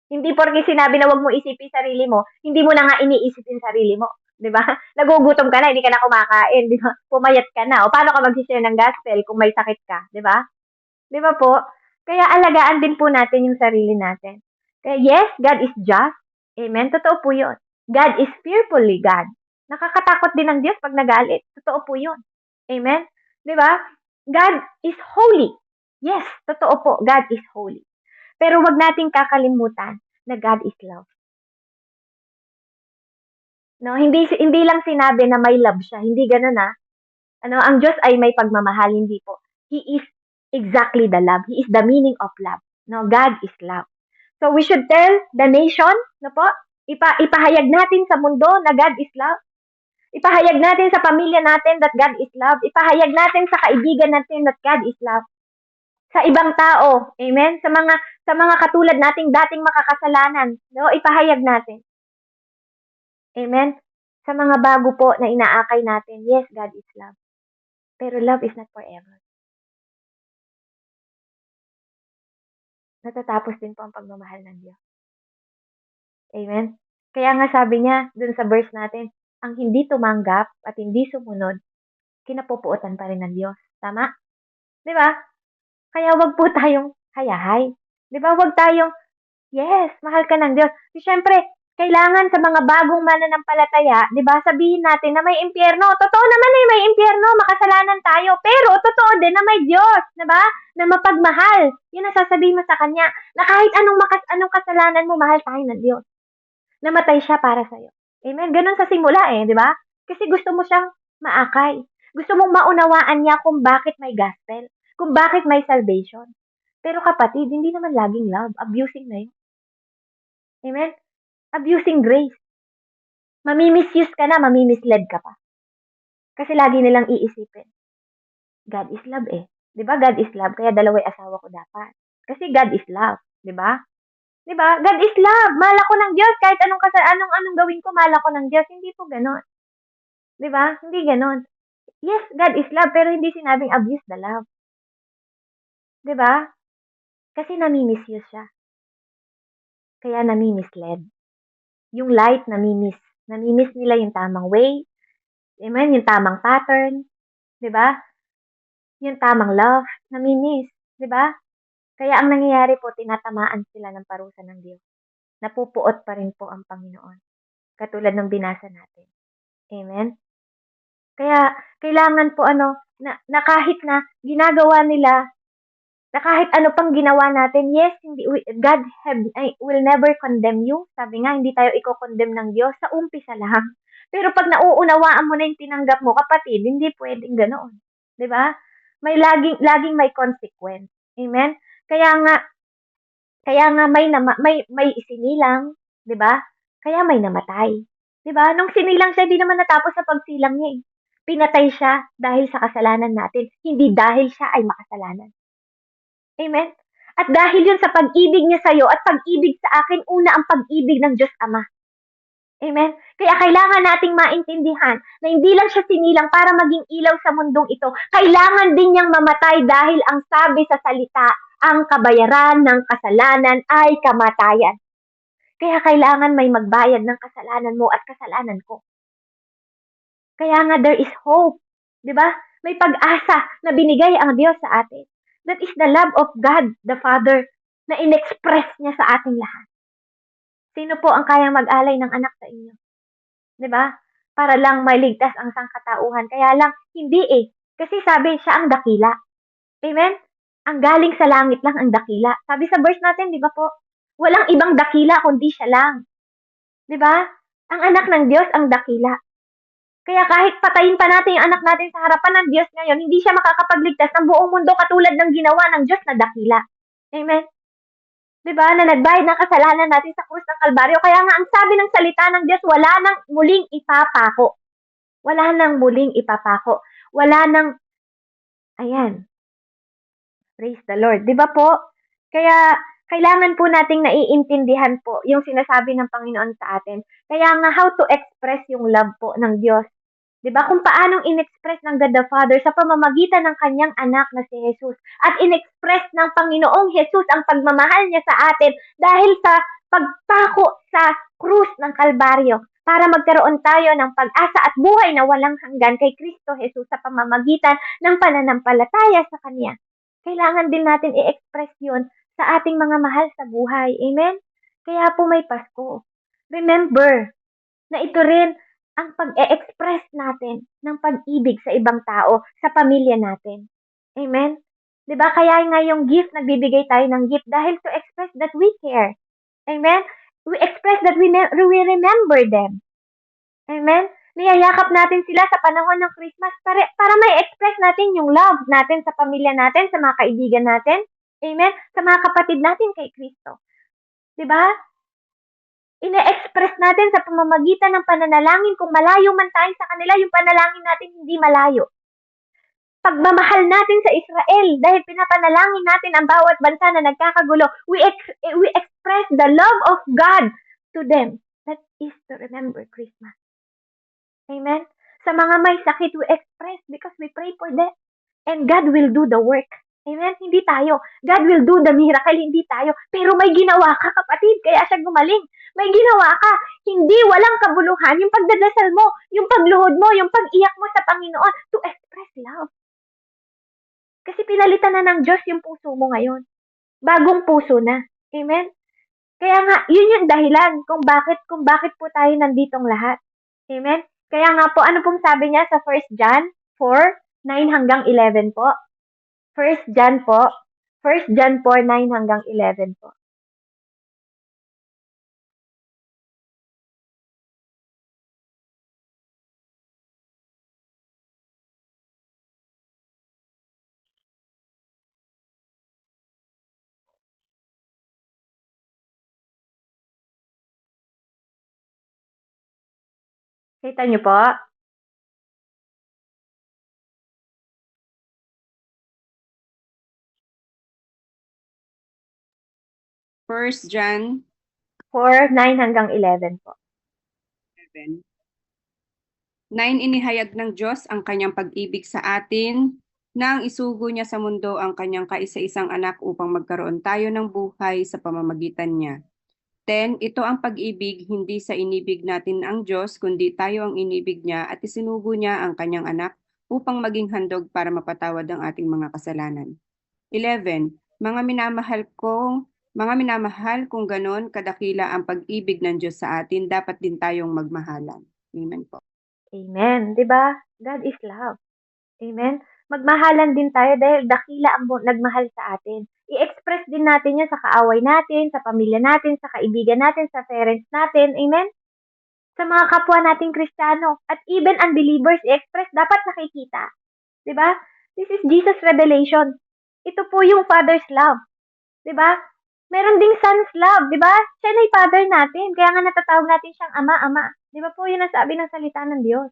Hindi porke sinabi na wag mo isipin sarili mo, hindi mo na nga iniisip yung sarili mo. 'Di ba? Nagugutom ka na, hindi ka na kumakain, 'di ba? Pumayat ka na. O paano ka mag-share ng gospel kung may sakit ka, 'di ba? 'Di ba po? Kaya alagaan din po natin yung sarili natin. Kaya yes, God is just. Amen? Totoo po yun. God is fearfully God. Nakakatakot din ng Diyos pag nagalit. Totoo po yun. Amen? 'Di ba? God is holy. Yes, totoo po. God is holy. Pero wag nating kakalimutan na God is love. No, hindi lang sinabi na may love siya. Hindi ganoon ang Diyos ay may pagmamahal, hindi po. He is exactly the love. He is the meaning of love. No, God is love. So we should tell the nation, no po? Ipahayag natin sa mundo na God is love. Ipahayag natin sa pamilya natin that God is love. Ipahayag natin sa kaibigan natin that God is love. Sa ibang tao, amen? Sa mga katulad nating dating makakasalanan, no? Ipahayag natin. Amen? Sa mga bago po na inaakay natin, yes, God is love. Pero love is not forever. Natatapos din po ang pagmamahal ng Diyos. Amen? Kaya nga sabi niya dun sa verse natin, ang hindi tumanggap at hindi sumunod, kinapupuotan pa rin ng Diyos. Tama? Di ba? Kaya wag po tayong hayahay. Di ba? Wag tayong, yes, mahal ka ng Diyos. Siyempre, Kailangan sa mga bagong mananampalataya, di ba, sabihin natin na may impyerno. Totoo naman may impyerno, makasalanan tayo. Pero totoo din na may Diyos, di ba, na mapagmahal. Yun ang sasabihin mo sa Kanya, na kahit anong kasalanan mo, mahal tayo ng Diyos. Namatay siya para sa'yo. Amen? Ganun sa simula di ba? Kasi gusto mo siyang maakay. Gusto mong maunawaan niya kung bakit may gospel, kung bakit may salvation. Pero kapatid, hindi naman laging love. Abusing na yun. Amen? Abusing grace. Mamimisuse ka na, mamimisled ka pa. Kasi lagi nilang iisipin, God is love Di ba? God is love, kaya dalaway asawa ko dapat. Kasi God is love. Di ba? Di ba? God is love. Mahal ako ng Diyos. Kahit anong gawin ko, mahal ako ng Diyos. Hindi po ganon. Di ba? Hindi ganon. Yes, God is love, pero hindi sinabing abuse the love. Di ba? Kasi nami-misuse siya. Kaya nami-misled. Yung light, nami-miss. Nami-miss nila yung tamang way. Amen? Yung tamang pattern. Di ba? Yung tamang love, nami-miss. Di ba? Kaya ang nangyayari po, tinatamaan sila ng parusa ng Diyos. Napupuot pa rin po ang Panginoon. Katulad ng binasa natin. Amen? Kaya, kailangan po na kahit na ginagawa nila, na kahit ano pang ginawa natin, yes, God will never condemn you. Sabi nga, hindi tayo i-condemn ng Diyos sa umpisa lang. Pero pag nauunawaan mo na yung tinanggap mo, kapatid, hindi pwedeng ganoon. 'Di ba? May laging may consequence. Amen? Kaya nga may isinilang, 'di ba? Kaya may namatay. 'Di ba? Nung sinilang siya, hindi naman natapos sa pagsilang niya. Pinatay siya dahil sa kasalanan natin, hindi dahil siya ay makasalanan. Amen? At dahil yun sa pag-ibig niya sa'yo at pag-ibig sa akin, una ang pag-ibig ng Diyos Ama. Amen? Kaya kailangan nating maintindihan na hindi lang siya sinilang para maging ilaw sa mundong ito. Kailangan din niyang mamatay dahil ang sabi sa salita, ang kabayaran ng kasalanan ay kamatayan. Kaya kailangan may magbayad ng kasalanan mo at kasalanan ko. Kaya nga there is hope. 'Di ba? May pag-asa na binigay ang Diyos sa atin. That is the love of God, the Father, na in-express niya sa ating lahat. Sino po ang kayang mag-alay ng anak sa inyo? 'Di ba? Para lang mailigtas ang sangkatauhan. Kaya lang, hindi Kasi sabi, siya ang dakila. Amen? Ang galing sa langit lang ang dakila. Sabi sa verse natin, di ba po? Walang ibang dakila kundi siya lang. Di ba? Ang anak ng Diyos ang dakila. Kaya kahit patayin pa natin yung anak natin sa harapan ng Diyos ngayon, hindi siya makakapagligtas ng buong mundo katulad ng ginawa ng Diyos na dakila. Amen? Diba? Na nagbayad ng kasalanan natin sa krus ng Kalbaryo. Kaya nga ang sabi ng salita ng Diyos, wala nang muling ipapako. Wala nang muling ipapako. Wala nang, ayan. Praise the Lord. Diba po? Kaya kailangan po nating naiintindihan po yung sinasabi ng Panginoon sa atin. Kaya nga, how to express yung love po ng Diyos. Diba? Kung paanong in-express ng God the Father sa pamamagitan ng kanyang anak na si Jesus. At in-express ng Panginoong Jesus ang pagmamahal niya sa atin dahil sa pagpako sa krus ng Kalbaryo para magkaroon tayo ng pag-asa at buhay na walang hanggan kay Kristo Jesus sa pamamagitan ng pananampalataya sa Kanya. Kailangan din natin i-express yun sa ating mga mahal sa buhay. Amen? Kaya po may Pasko. Remember na ito rin ang pag-e-express natin ng pag-ibig sa ibang tao, sa pamilya natin. Amen? 'Di ba? Kaya nga yung gift, nagbibigay tayo ng gift dahil to express that we care. Amen? We express that we remember them. Amen? Niyayakap natin sila sa panahon ng Christmas para may express natin yung love natin sa pamilya natin, sa mga kaibigan natin. Amen? Sa mga kapatid natin kay Kristo. 'Di ba? Ine-express natin sa pamamagitan ng pananalangin. Kung malayo man tayo sa kanila, yung panalangin natin hindi malayo. Pagmamahal natin sa Israel, dahil pinapanalangin natin ang bawat bansa na nagkakagulo, we express the love of God to them. That is to remember Christmas. Amen? Sa mga may sakit, we express because we pray for them. And God will do the work. Amen? Hindi tayo. God will do the miracle, hindi tayo. Pero may ginawa ka, kapatid, kaya siya gumaling. May ginawa ka. Hindi walang kabuluhan. Yung pagdadasal mo, yung pagluhod mo, yung pag-iyak mo sa Panginoon to express love. Kasi pinalitan na ng Diyos yung puso mo ngayon. Bagong puso na. Amen? Kaya nga, yun yung dahilan kung bakit po tayo nanditong lahat. Amen? Kaya nga po, ano pong sabi niya sa 1 John 4:9 hanggang 11 po? 1 John po. 1 John 4:9 hanggang 11 po. Kita niyo po? First John 4:9 hanggang 11 po. 7. 9, inihayag ng Diyos ang kanyang pag-ibig sa atin nang isugo niya sa mundo ang kanyang kaisa-isang anak upang magkaroon tayo ng buhay sa pamamagitan niya. 10, ito ang pag-ibig, hindi sa inibig natin ang Diyos, kundi tayo ang inibig niya at isinugo niya ang kanyang anak upang maging handog para mapatawad ang ating mga kasalanan. 11, mga minamahal kung ganon kadakila ang pag-ibig ng Diyos sa atin, dapat din tayong magmahalan. Amen po. Amen. 'Di ba? God is love. Amen. Magmahalan din tayo dahil dakila ang nagmahal sa atin. I-express din natin yan sa kaaway natin, sa pamilya natin, sa kaibigan natin, sa parents natin. Amen. Sa mga kapwa nating Kristiyano. At even unbelievers, i-express, dapat nakikita. 'Di ba? This is Jesus' revelation. Ito po yung Father's love. 'Di ba? Meron ding Son's love, 'di ba? Siya na yung Father natin. Kaya nga natatawag natin siyang Ama, Ama. 'Di ba po yun ang sabi ng salita ng Diyos?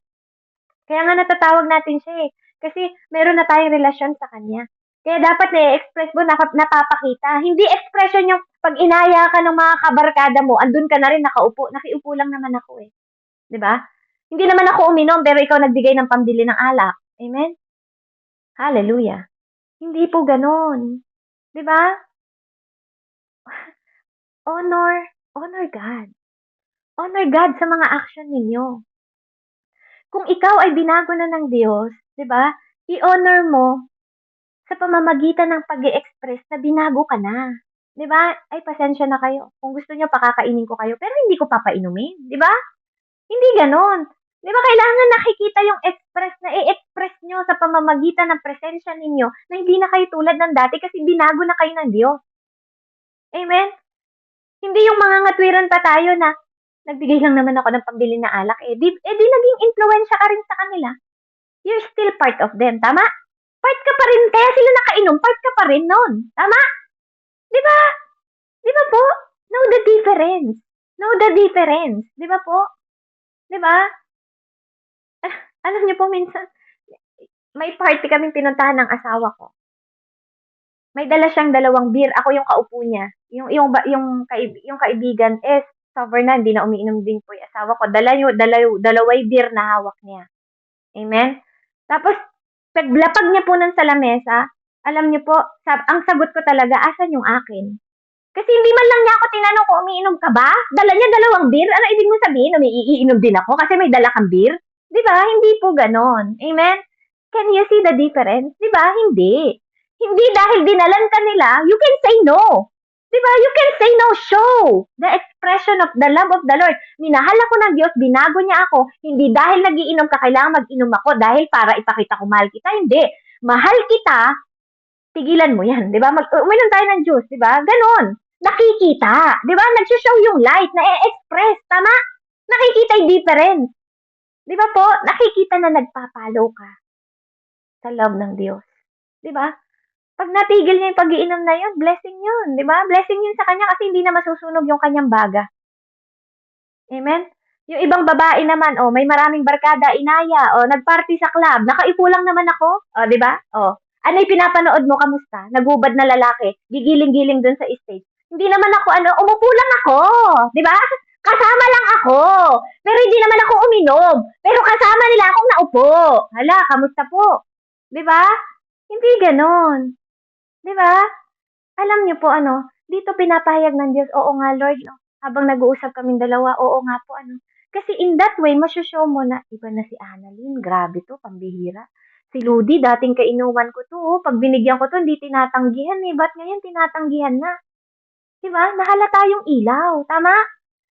Kaya nga natatawag natin siya eh. Kasi meron na tayong relasyon sa Kanya. Kaya dapat na-express mo, napapakita. Hindi expression yung pag inaya ka ng mga kabarkada mo, andun ka na rin nakaupo. Nakiupo lang naman ako eh. 'Di ba? Hindi naman ako uminom, pero ikaw nagbigay ng pambili ng alak. Amen? Hallelujah. Hindi po ganon. 'Di ba? Honor God. Honor God sa mga action ninyo. Kung ikaw ay binago na ng Diyos, 'di ba? I-honor mo sa pamamagitan ng pag-express na binago ka na. 'Di ba? Ay pasensya na kayo. Kung gusto niyo pakakainin ko kayo, pero hindi ko papainumin, 'di ba? Hindi ganoon. 'Di ba kailangan nakikita yung express na i-express nyo sa pamamagitan ng presensya ninyo na hindi na kayo tulad ng dati kasi binago na kayo ng Diyos. Amen? Hindi yung mga ngatwiran pa tayo na nagbigay lang naman ako ng pambili na alak di naging influensya ka rin sa kanila. You're still part of them, tama? Part ka pa rin, kaya sila nakainom, part ka pa rin nun. Tama? Di ba? Di ba po? Know the difference. Know the difference. Di ba po? Di ba? Alam niyo po minsan, may party kaming pinuntahan ng asawa ko. May dala siyang 2 beer. Ako yung kaupo niya. Yung kaibigan, sober na, hindi na umiinom din po yung asawa ko. Dalaway beer na hawak niya. Amen? Tapos, paglapag niya po nun sa lamesa, alam niyo po, ang sagot ko talaga, asan yung akin? Kasi hindi man lang niya ako tinanong kung umiinom ka ba? Dala niya 2 beer. Ano ibig mo sabihin? Umiinom din ako kasi may dala kang beer? Di ba? Hindi po ganon. Amen? Can you see the difference? Di ba? Hindi. Hindi dahil dinalan ka nila, you can say no. Di ba? You can say no. Show the expression of the love of the Lord. Minahal ako ng Diyos, binago niya ako. Hindi dahil nagiinom ka, kailangan mag-inom ako dahil para ipakita ko mahal kita. Hindi. Mahal kita, tigilan mo yan. Di ba? Uminom tayo ng juice. Di ba? Ganon. Nakikita. Di ba? Nag-show yung light, na-express. Tama? Nakikita yung difference. Di ba po? Nakikita na nagpapalo ka sa love ng Diyos. Di ba? Pag natigil niya yung pag-iinom na yun, blessing yun. Di ba? Blessing yun sa kanya kasi hindi na masusunog yung kanyang baga. Amen? Yung ibang babae naman, may maraming barkada, inaya, nagparty sa club, nakaipo lang naman ako. Di ba? Ano yung pinapanood mo, kamusta? Nagubad na lalaki, gigiling-giling dun sa stage. Hindi naman ako, umupo lang ako. Di ba? Kasama lang ako. Pero hindi naman ako uminom. Pero kasama nila akong naupo. Hala, kamusta po? Di ba? Hindi ganon. Di ba? Alam niyo po, dito pinapahayag ng Diyos, oo nga, Lord, no? Habang nag-uusap kaming dalawa, oo nga po, Kasi in that way, masushow mo na, iba na si Annalyn, grabe to, pambihira. Si Ludi, dating kainuman ko to, pag binigyan ko to, hindi tinatanggihan eh. Ba't ngayon tinatanggihan na? Di ba? Nahalata yung ilaw. Tama?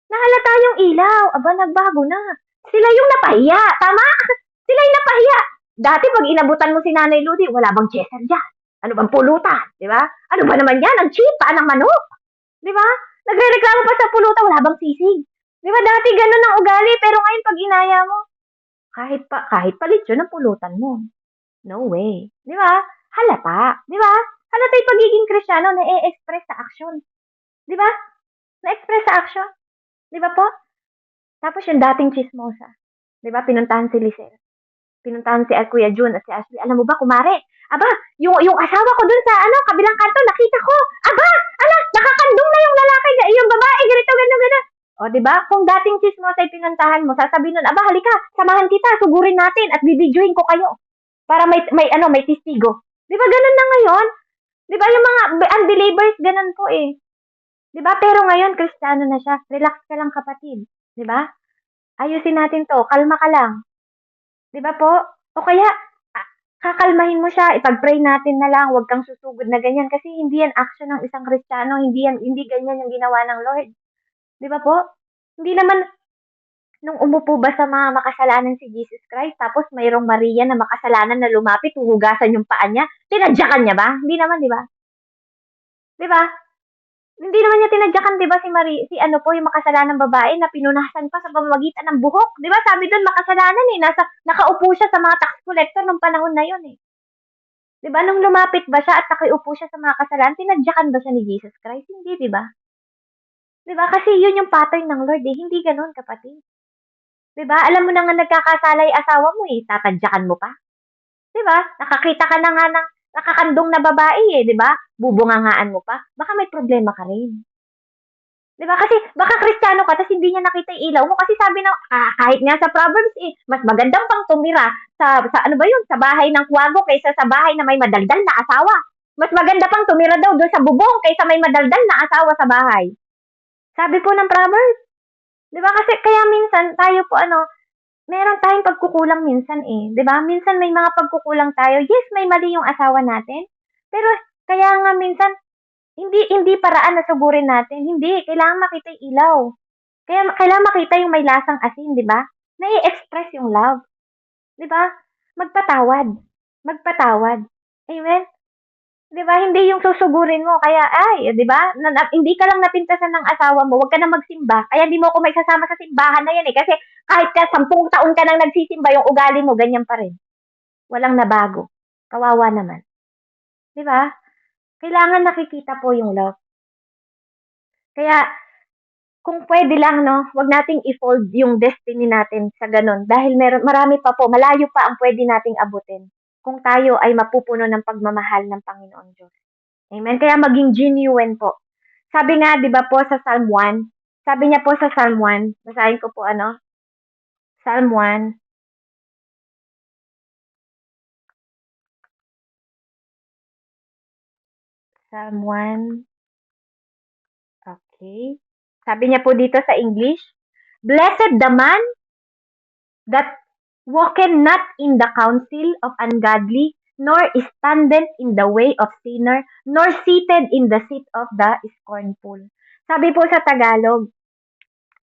Nahalata yung ilaw. Aba, nagbago na. Sila yung napahiya. Tama? Sila yung napahiya. Dati pag inabutan mo si Nanay Ludi, wala bang cheser dyan? Ano bang pulutan? Di ba? Ano ba naman yan? Ang cheap, paan ng manok? Di ba? Nagre-reklamo pa sa pulutan, wala bang sisig? Di ba? Dati ganun ang ugali, pero ngayon pag inaya mo, kahit palit yun ang pulutan mo. No way. Di ba? Halata. Di ba? Halata yung pagiging Kristiyano na e-express sa action. Di ba? Na-express sa action. Di ba po? Tapos yung dating chismosa. Di ba? Pinuntahan si Lisel. Pinuntahan si Kuya Jun at si Ashley. Alam mo ba, kumare? Aba, yung asawa ko dun sa kabilang kanto, nakita ko. Aba, nakakandong na yung lalaki, yung babae, ganito, gano'n. O, di ba? Kung dating chismosa ay pinuntahan mo, sasabihin nun, aba, halika, samahan kita, sugurin natin at bibidyohin ko kayo. Para may testigo. Di ba ganun na ngayon? Di ba yung mga unbelievers, ganun po eh. Di ba? Pero ngayon, Kristiyano na siya. Relax ka lang, kapatid. Di ba? Ayusin natin to. Kalma ka lang. Di ba po? O kaya, kakalmahin mo siya. Ipag-pray natin na lang. Huwag kang susugod na ganyan. Kasi hindi yan action ng isang Kristiyano. Hindi ganyan yung ginawa ng Lord. Di ba po? Hindi naman, nung umupo ba sa mga makasalanan si Jesus Christ, tapos mayroong Maria na makasalanan na lumapit, huhugasan yung paa niya, tinadyakan niya ba? Hindi naman, di ba? Di ba? Hindi naman niya tinadyakan, di ba, yung makasalanang babae na pinunasan pa sa pamamagitan ng buhok. Di ba, sabi doon, makasalanan eh. Nakaupo siya sa mga tax collector nung panahon na yun eh. Di ba, nung lumapit ba siya at nakiupo siya sa mga kasalanan, tinadyakan ba siya ni Jesus Christ? Hindi, di ba? Di ba, kasi yun yung pattern ng Lord eh. Hindi ganun, kapatid. Di ba, alam mo na nga nagkakasala yung asawa mo eh, tatadyakan mo pa. Di ba, nakakita ka na nga ng nakakandong na babae eh, di ba? Bubungangaan mo pa. Baka may problema ka rin. Di ba? Kasi baka Kristiyano ka, tapos hindi niya nakita yung ilaw mo. Kasi sabi na, kahit nga sa Proverbs eh, mas magandang pang tumira sa sa bahay ng kwago kaysa sa bahay na may madaldal na asawa. Mas maganda pang tumira daw doon sa bubong kaysa may madaldal na asawa sa bahay. Sabi po ng Proverbs. Di ba? Kasi kaya minsan tayo po meron tayong pagkukulang minsan eh. 'Di ba? Minsan may mga pagkukulang tayo. Yes, may mali yung asawa natin. Pero kaya nga minsan hindi paraan na sugurin natin. Hindi, kailangan makita yung ilaw. Kaya kailangan makita yung may lasang asin, 'di ba? Nai-express yung love. 'Di ba? Magpatawad. Magpatawad. Amen. 'Di ba? Hindi yung susugurin mo. Kaya, 'di ba? Hindi ka lang napintasan ng asawa mo, huwag ka na magsimba. Kaya hindi mo ako maisasama sa simbahan na yan eh. Kasi kahit 10 taon ka nang nagsisimba, yung ugali mo, ganyan pa rin. Walang nabago. Kawawa naman. 'Di ba? Kailangan nakikita po yung love. Kaya, kung pwede lang, no, wag nating i-fold yung destiny natin sa ganun. Dahil marami pa po, malayo pa ang pwede nating abutin kung tayo ay mapupuno ng pagmamahal ng Panginoon Diyos. Amen? Kaya maging genuine po. Sabi nga, di ba po sa Psalm 1, sabi niya po sa Psalm 1, basahin ko po Psalm 1, Psalm 1, okay. Sabi niya po dito sa English, Blessed the man that walketh not in the counsel of ungodly, nor standeth in the way of sinner, nor seated in the seat of the scornful. Sabi po sa Tagalog,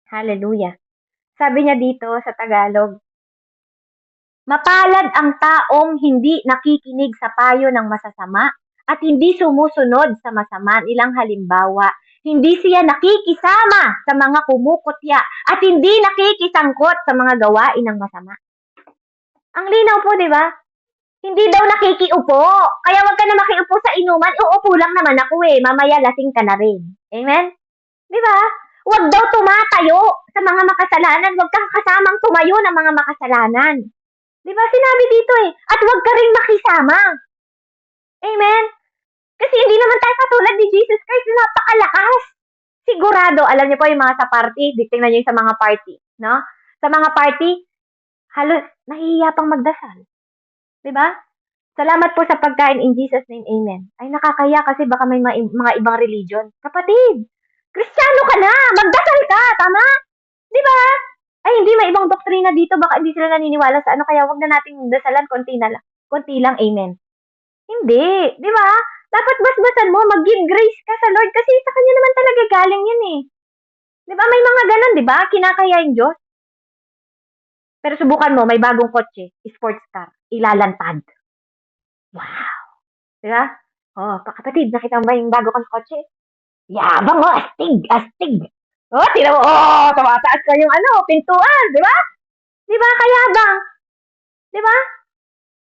hallelujah. Sabi niya dito sa Tagalog, mapalad ang taong hindi nakikinig sa payo ng masasama at hindi sumusunod sa masama nilang halimbawa. Hindi siya nakikisama sa mga kumukutya at hindi nakikisangkot sa mga gawain ng masama. Ang linaw po, di ba? Hindi daw nakikiupo. Kaya wag ka na makiupo sa inuman. Uupo lang naman ako eh. Mamaya lasing ka na rin. Amen? Di ba? Wag daw tumatayo sa mga makasalanan. Wag kang kasamang tumayo ng mga makasalanan. Di ba? Sinabi dito eh. At wag ka rin makisama. Amen? Kasi hindi naman tayo katulad ni Jesus Christ na napakalakas. Sigurado, alam niyo po yung mga sa party, tingnan niyo yung sa mga party, no? Sa mga party, halos nahihiya pang magdasal. Diba? Salamat po sa pagkain in Jesus' name, amen. Ay, nakakaya kasi baka may mga ibang religion. Kapatid, Kristiyano ka na! Magdasal ka! Tama? Diba? Ay, hindi, may ibang doktrina dito. Baka hindi sila naniniwala sa kaya wag na nating dasalan, konti lang, amen. Hindi. Diba? Dapat basbasan mo, mag-give grace ka sa Lord kasi sa Kanya naman talaga galing yan eh. Di ba? May mga ganun, di ba? Kinakaya yung Diyos. Pero subukan mo, may bagong kotse, sports car, ilalantad. Wow! Di ba? Oh, kapatid, nakita mo ba yung bago kang kotse? Yabang mo, astig, astig. Oh, tira mo, oh, tumataas ka yung pintuan, di ba? Di ba? Kayabang. Di ba?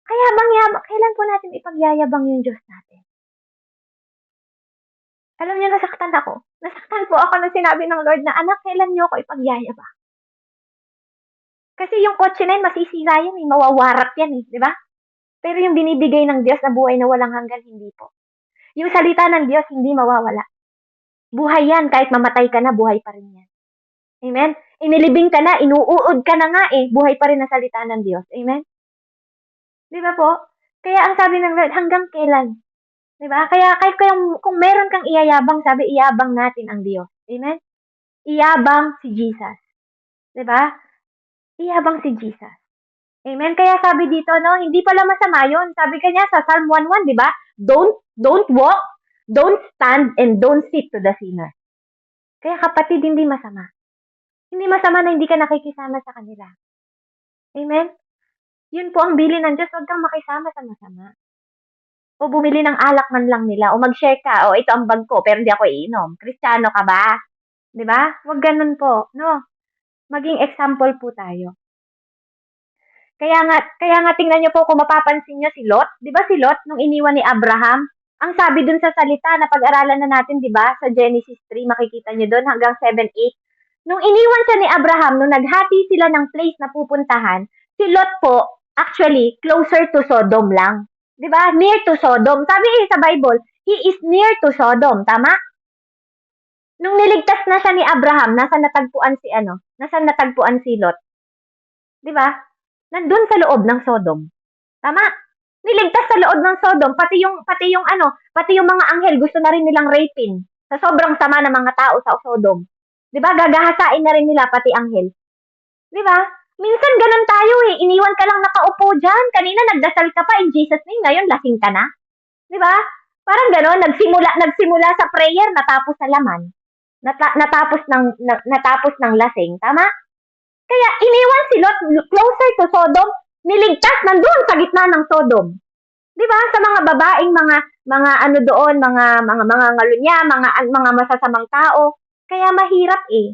Kayabang, yabang. Kailan po natin ipagyayabang yung Diyos natin? Alam niyo, nasaktan ako. Nasaktan po ako nung sinabi ng Lord na, anak, kailan niyo ako ipagyayabang? Kasi yung kotse na yun, masisira yan eh, mawawarak yan eh, di ba? Pero yung binibigay ng Diyos na buhay na walang hanggan, hindi po. Yung salita ng Diyos, hindi mawawala. Buhay yan, kahit mamatay ka na, buhay pa rin yan. Amen? Inilibing ka na, inuuod ka na nga eh, buhay pa rin ang salita ng Diyos. Amen? Di ba po? Kaya ang sabi ng Lord, hanggang kailan? Di ba? Kaya kung meron kang iyayabang, sabi, iyabang natin ang Diyos. Amen? Iyabang si Jesus. Di ba? Iyabang si Jesus. Amen? Kaya sabi dito, no, hindi pala masama yun. Sabi kanya sa Psalm 1:1, di ba? Don't walk, don't stand, and don't sit to the sinner. Kaya kapatid, hindi masama. Hindi masama na hindi ka nakikisama sa kanila. Amen? Yun po ang bilin ng Diyos, huwag kang makisama sa masama. O bumili ng alak man lang nila, o mag-share ka, o ito ang bag ko, pero hindi ako iinom. Kristiyano ka ba? Di ba? Huwag ganun po, no? Maging example po tayo. Kaya nga tingnan niyo po kung mapapansin niyo si Lot, 'di ba si Lot nung iniwan ni Abraham, ang sabi dun sa salita na pag-aralan na natin, 'di ba, sa Genesis 3 makikita niyo doon hanggang 7, 8. Nung iniwan siya ni Abraham, nung naghati sila ng place na pupuntahan, si Lot po actually closer to Sodom lang. 'Di ba? Near to Sodom. Sabi sa Bible, he is near to Sodom, tama? Nung niligtas na siya ni Abraham, nasaan natagpuan si Lot? 'Di ba? Nandun sa loob ng Sodom. Tama? Niligtas sa loob ng Sodom, pati yung mga anghel gusto na rin nilang rapin sa sobrang sama ng mga tao sa Sodom. 'Di ba? Gagahasain na rin nila pati anghel. 'Di ba? Minsan ganun tayo eh. Iniwan ka lang nakaupo diyan. Kanina nagdasal ka pa in Jesus name, ngayon lasing ka na. 'Di ba? Parang ganun, nagsimula sa prayer, natapos sa laman. Natapos ng lasing, tama? Kaya iniwan si Lot closer to Sodom, niligtas nandun sa gitna ng Sodom. 'Di ba? Sa mga babaeng mga doon, mga ngalunya, mga masasamang tao. Kaya mahirap eh.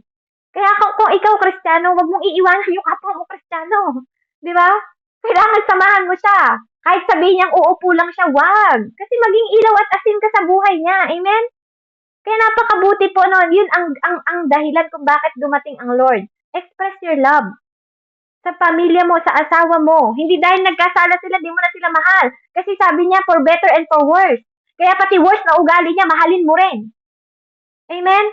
Kaya kung ikaw Kristiyano, wag mong iiwanan yung kapwa mo Kristiyano. 'Di ba? Kailangan samahan mo siya. Kahit sabihin niyang uupo lang siya, wag. Kasi maging ilaw at asin ka sa buhay niya. Amen? Kaya napakabuti po noon. Yun ang dahilan kung bakit dumating ang Lord. Express your love sa pamilya mo, sa asawa mo. Hindi dahil nagkasala sila, di mo na sila mahal. Kasi sabi niya, for better and for worse. Kaya pati worse na ugali niya, mahalin mo rin. Amen?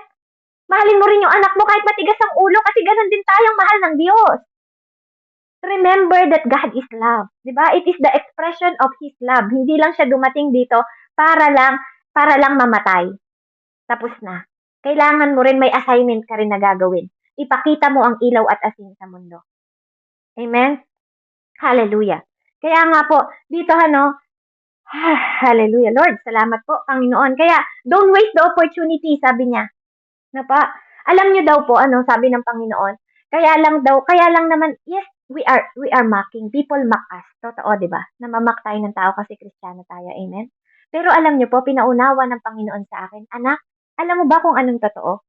Mahalin mo rin yung anak mo kahit matigas ang ulo kasi ganun din tayong mahal ng Diyos. Remember that God is love. Diba? It is the expression of His love. Hindi lang siya dumating dito para lang mamatay. Tapos na. Kailangan mo rin may assignment ka rin na gagawin. Ipakita mo ang ilaw at asin sa mundo. Amen? Hallelujah. Kaya nga po, dito hallelujah. Lord, salamat po, Panginoon. Kaya, don't waste the opportunity, sabi niya. Alam niyo daw po, sabi ng Panginoon, kaya lang naman, yes, we are mocking. People mock us. Totoo, di ba? Namamak tayo ng tao kasi Kristiyano tayo. Amen? Pero alam niyo po, pinaunawa ng Panginoon sa akin, anak, alam mo ba kung anong totoo?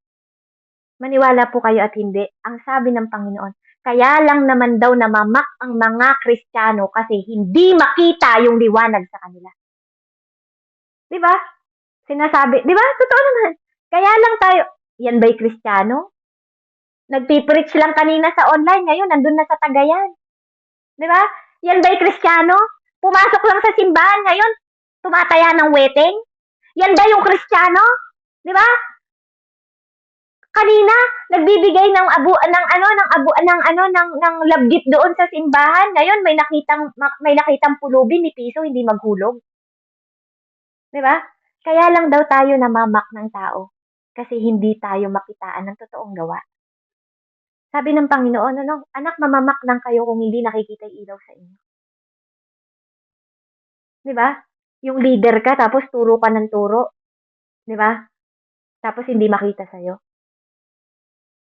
Maniwala po kayo at hindi. Ang sabi ng Panginoon, kaya lang naman daw namamak ang mga Kristiyano kasi hindi makita yung liwanag sa kanila. Di ba? Sinasabi, di ba? Totoo naman. Kaya lang tayo, yan ba'y Kristiyano? Nagpipreach lang kanina sa online, ngayon nandun na sa Tagayan. Di ba? Yan ba'y Kristiyano? Pumasok lang sa simbahan ngayon, tumataya ng wedding? Yan ba yung Kristiyano? Di ba? Kanina nagbibigay ng labgit doon sa simbahan. Ngayon may nakitang pulubi ni piso hindi maghulog. 'Di ba? Kaya lang daw tayo namamak ng tao kasi hindi tayo makitaan ng totoong gawa. Sabi ng Panginoon, anak, mamamak lang kayo kung hindi nakikita yung ilaw sa inyo. 'Di ba? Yung leader ka, tapos turo ka ng turo. Di ba? Tapos hindi makita sa'yo.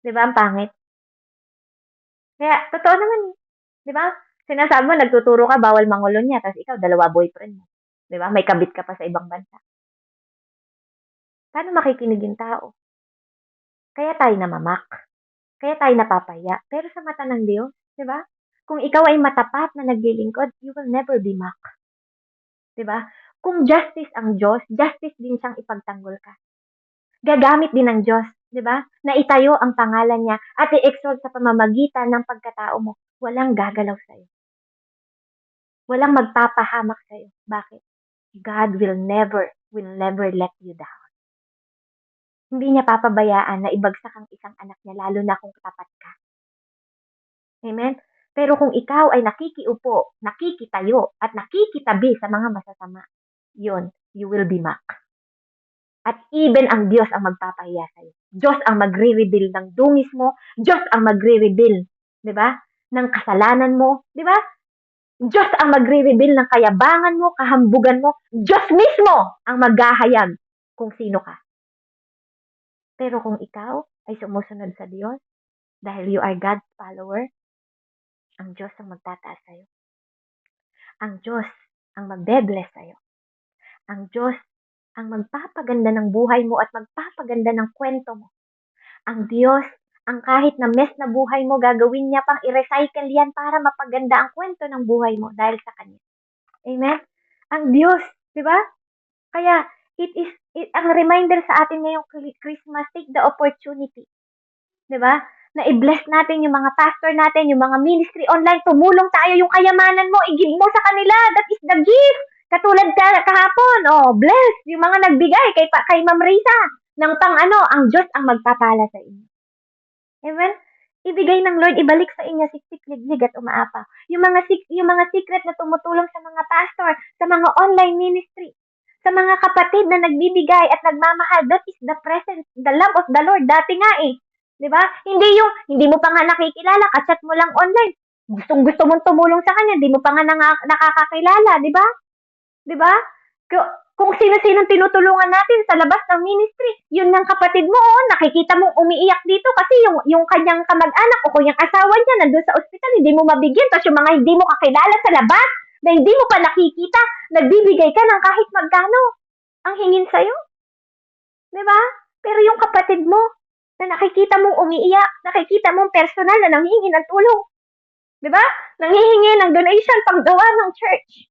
Di ba? Ang pangit. Kaya, totoo naman. Di ba? Sinasabi mo, nagtuturo ka, bawal mangulon niya. Tapos ikaw, 2 boyfriend mo. Di ba? May kabit ka pa sa ibang bansa. Paano makikinig yung tao? Kaya tayo namamak. Kaya tayo napapaya. Pero sa mata ng Diyos, di ba? Kung ikaw ay matapat na naglilingkod, you will never be mocked. Di ba? Kung justice ang Diyos, justice din siyang ipagtanggol ka. Gagamit din ng Diyos, di ba? Na itayo ang pangalan niya at i-exalt sa pamamagitan ng pagkatao mo. Walang gagalaw sa'yo. Walang magpapahamak sa'yo. Bakit? God will never let you down. Hindi niya papabayaan na ibagsak ang isang anak niya, lalo na kung tapat ka. Amen? Pero kung ikaw ay nakikiupo, nakikitayo, at nakikitabi sa mga masasama, yun, you will be mocked. At even ang Diyos ang magpapahiya sa'yo. Diyos ang magre-reveal ng dungis mo. Diyos ang magre-reveal, di ba? Ng kasalanan mo, di ba? Diyos ang magre-reveal ng kayabangan mo, kahambugan mo. Diyos mismo ang maghahayag kung sino ka. Pero kung ikaw ay sumusunod sa Diyos, dahil you are God's follower, ang Diyos ang magtataas sa'yo. Ang Diyos ang magbe-bless sa'yo. Ang Diyos ang magpapaganda ng buhay mo at magpapaganda ng kwento mo. Ang Diyos, ang kahit na mess na buhay mo, gagawin niya pang i-recycle yan para mapaganda ang kwento ng buhay mo dahil sa Kanya. Amen? Ang Diyos, di ba? Kaya, ang reminder sa atin ngayong Christmas, take the opportunity. Di ba? Na i-bless natin yung mga pastor natin, yung mga ministry online, tumulong tayo, yung kayamanan mo, i-give mo sa kanila. That is the gift. Katulad kahapon, bless yung mga nagbigay kay Ma'am Risa ng ang Diyos ang magpapala sa inyo. Amen? Ibigay ng Lord, ibalik sa inyo siksik, liglig at umaapaw. Yung mga secret na tumutulong sa mga pastor, sa mga online ministry, sa mga kapatid na nagbibigay at nagmamahal, that is the presence, the love of the Lord. Dati nga di ba? Hindi mo pa nga nakikilala, kachat mo lang online. Gusto mong tumulong sa kanya, hindi mo pa nga nakakakilala, di ba? Di ba? Kung sino-sinong tinutulungan natin sa labas ng ministry, yun ng kapatid mo, nakikita mong umiiyak dito kasi yung kanyang kamag-anak o kung yung asawa niya nandun sa ospital, hindi mo mabigyan. Tapos yung mga hindi mo kakilala sa labas, na hindi mo pa nakikita, nagbibigay ka ng kahit magkano ang hingin sa'yo. Di ba? Pero yung kapatid mo, na nakikita mong umiiyak, nakikita mong personal na nanghihingi ng tulong. Di ba? Nanghihingi ng donation paggawa ng church.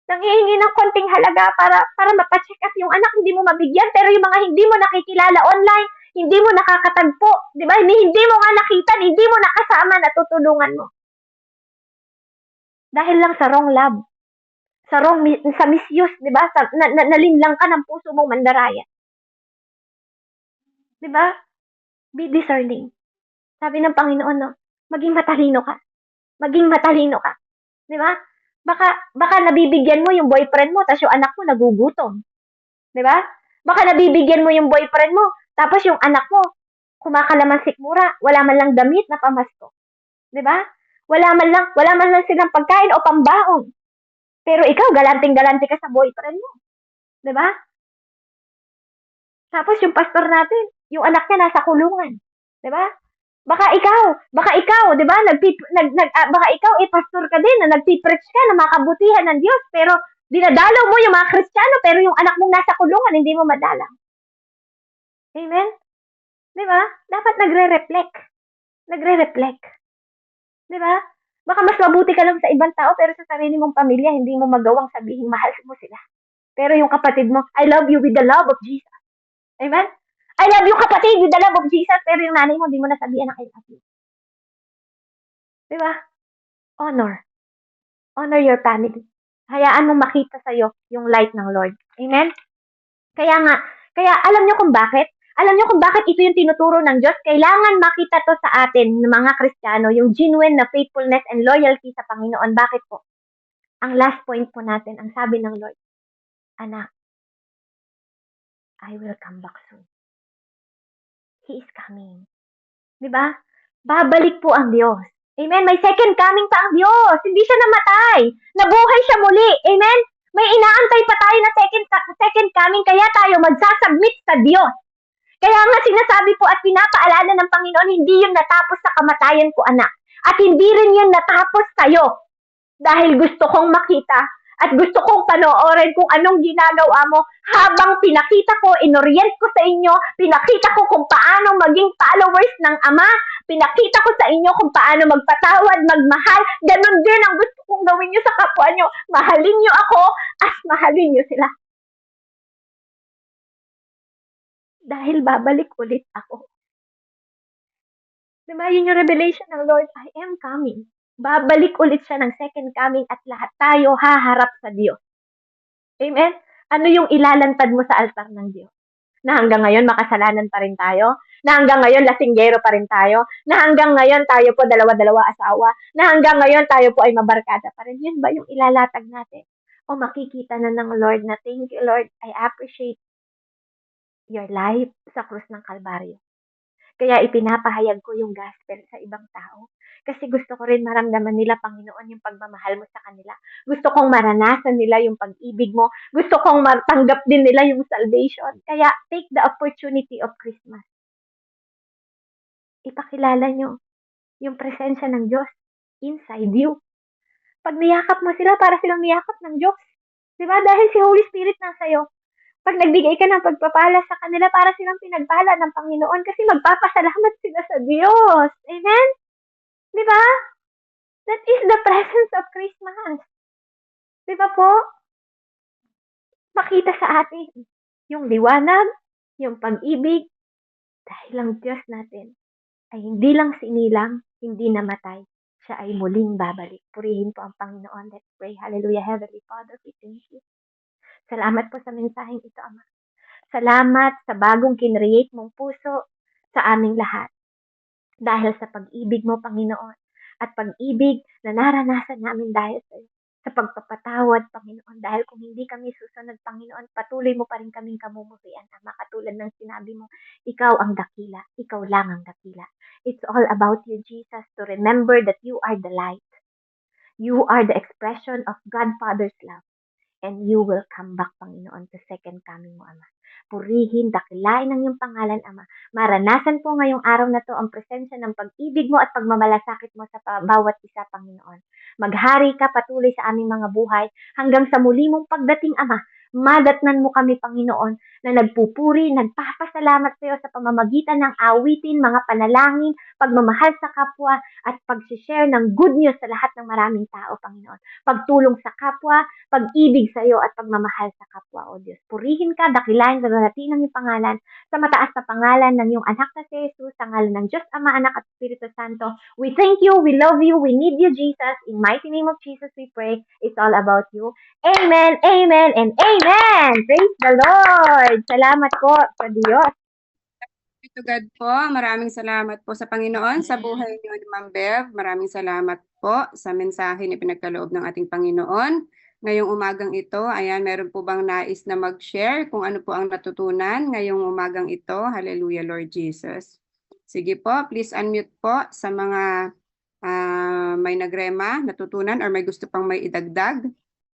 Nanghihingi ng konting halaga para mapacheck up yung anak, hindi mo mabigyan. Pero yung mga hindi mo nakikilala online, hindi mo nakakatagpo, di ba? Hindi mo nga nakita, hindi mo nakasama na tutulungan mo. Dahil lang sa wrong love. Sa misuse, di ba? Nalinlang ka ng puso mong mandaraya. Di ba? Be discerning. Sabi ng Panginoon, maging matalino ka. Maging matalino ka. Di ba? Baka nabibigyan mo yung boyfriend mo, tapos yung anak mo nagugutom. Di ba? Baka nabibigyan mo yung boyfriend mo, tapos yung anak mo kumakalaman sikmura, wala man lang damit na pamasko. Di ba? Wala man lang silang pagkain o pambaon. Pero ikaw, galanting-galante ka sa boyfriend mo. Di ba? Tapos yung pastor natin, yung anak niya nasa kulungan. Di ba? Baka ikaw, di ba? Baka ikaw, pastor ka din, na nagpipreach ka na makabutihan ng Diyos, pero dinadalaw mo yung mga Kristiyano, pero yung anak mong nasa kulungan, hindi mo madalaw. Amen? Di ba? Dapat nagre-reflect. Di ba? Baka mas mabuti ka lang sa ibang tao, pero sa sarili mong pamilya, hindi mo magawang sabihin, mahal mo sila. Pero yung kapatid mo, I love you with the love of Jesus. Amen? I love you, kapatid, with the love of Jesus, pero yung nanay mo, hindi mo nasabihan na I love you. Diba? Honor. Honor your family. Hayaan mo makita sa'yo yung light ng Lord. Amen? Kaya alam nyo kung bakit? Alam nyo kung bakit ito yung tinuturo ng Diyos? Kailangan makita to sa atin, ng mga Kristiyano, yung genuine na faithfulness and loyalty sa Panginoon. Bakit po? Ang last point po natin, ang sabi ng Lord, anak, I will come back soon. He is coming. Diba? Babalik po ang Diyos. Amen? May second coming pa ang Diyos. Hindi siya namatay. Nabuhay siya muli. Amen? May inaantay pa tayo na second coming, kaya tayo magsasubmit sa Diyos. Kaya nga sinasabi po at pinapaalala ng Panginoon, hindi yun natapos sa kamatayan ko, anak. At hindi rin yun natapos sa'yo. Dahil gusto kong makita at gusto kong panoorin kung anong ginagawa mo habang pinakita ko, inorient ko sa inyo, pinakita ko kung paano maging followers ng Ama, pinakita ko sa inyo kung paano magpatawad, magmahal. Ganon din ang gusto kong gawin nyo sa kapwa nyo. Mahalin nyo ako as mahalin nyo sila. Dahil babalik ulit ako. Diba yun yung revelation ng Lord, I am coming. Babalik ulit siya ng second coming at lahat tayo haharap sa Diyos. Amen? Ano yung ilalantad mo sa altar ng Diyos? Na hanggang ngayon makasalanan pa rin tayo? Na hanggang ngayon lasinggero pa rin tayo? Na hanggang ngayon tayo po dalawa-dalawa asawa? Na hanggang ngayon tayo po ay mabarkada pa rin? Yun ba yung ilalatag natin? O makikita na ng Lord na, thank you Lord, I appreciate your life sa krus ng Kalbaryo. Kaya ipinapahayag ko yung gospel sa ibang tao. Kasi gusto ko rin maramdaman nila, Panginoon, yung pagmamahal mo sa kanila. Gusto kong maranasan nila yung pag-ibig mo. Gusto kong matanggap din nila yung salvation. Kaya take the opportunity of Christmas. Ipakilala nyo yung presensya ng Diyos inside you. Pag niyakap mo sila, para silang niyakap ng Diyos. Diba? Dahil si Holy Spirit nasa iyo. Pag nagbigay ka ng pagpapala sa kanila, para silang pinagpala ng Panginoon kasi magpapasalamat sila sa Diyos. Amen? Di ba? That is the presence of Christmas. Di ba po? Makita sa atin yung liwanag, yung pag-ibig, dahil ang Diyos natin ay hindi lang sinilang, hindi namatay. Siya ay muling babalik. Purihin po ang Panginoon. Let's pray. Hallelujah. Heavenly Father, we thank you. Salamat po sa mensaheng ito, Ama. Salamat sa bagong kinreate mong puso sa aming lahat. Dahil sa pag-ibig mo, Panginoon, at pag-ibig na naranasan namin dahil sa pagpapatawad, Panginoon. Dahil kung hindi kami susunod, Panginoon, patuloy mo pa rin kaming kamumurian, Ama. Katulad ng sinabi mo, ikaw ang dakila, ikaw lang ang dakila. It's all about you, Jesus, to remember that you are the light. You are the expression of God Father's love. And you will come back, Panginoon, sa second coming mo, Ama. Purihin, dakilain ang iyong pangalan, Ama. Maranasan po ngayong araw na to ang presensya ng pag-ibig mo at pagmamalasakit mo sa bawat isa, Panginoon. Maghari ka patuloy sa aming mga buhay hanggang sa muli mong pagdating, Ama. Madatnan mo kami, Panginoon, na nagpupuri, nagpapasalamat sa iyo sa pamamagitan ng awitin, mga panalangin, pagmamahal sa kapwa, at pag-share ng good news sa lahat ng maraming tao, Panginoon. Pagtulong sa kapwa, pag-ibig sa iyo at pagmamahal sa kapwa, O Diyos. Purihin ka, dakilain, dararating ng iyong pangalan, sa mataas na pangalan ng iyong anak na si Jesus, sa ngalan ng Diyos, Ama, Anak at Espiritu Santo. We thank you, we love you, we need you, Jesus. In mighty name of Jesus we pray. It's all about you. Amen, amen, and amen. Praise the Lord. Salamat po sa Diyos. To God po, maraming salamat po sa Panginoon sa buhay niyo ni Ma'am Bev. Maraming salamat po sa mensahe na pinagkaloob ng ating Panginoon. Ngayong umagang ito, ayan, meron po bang nais na mag-share kung ano po ang natutunan ngayong umagang ito? Hallelujah, Lord Jesus. Sige po, please unmute po sa mga may nagrema, natutunan, or may gusto pang may idagdag.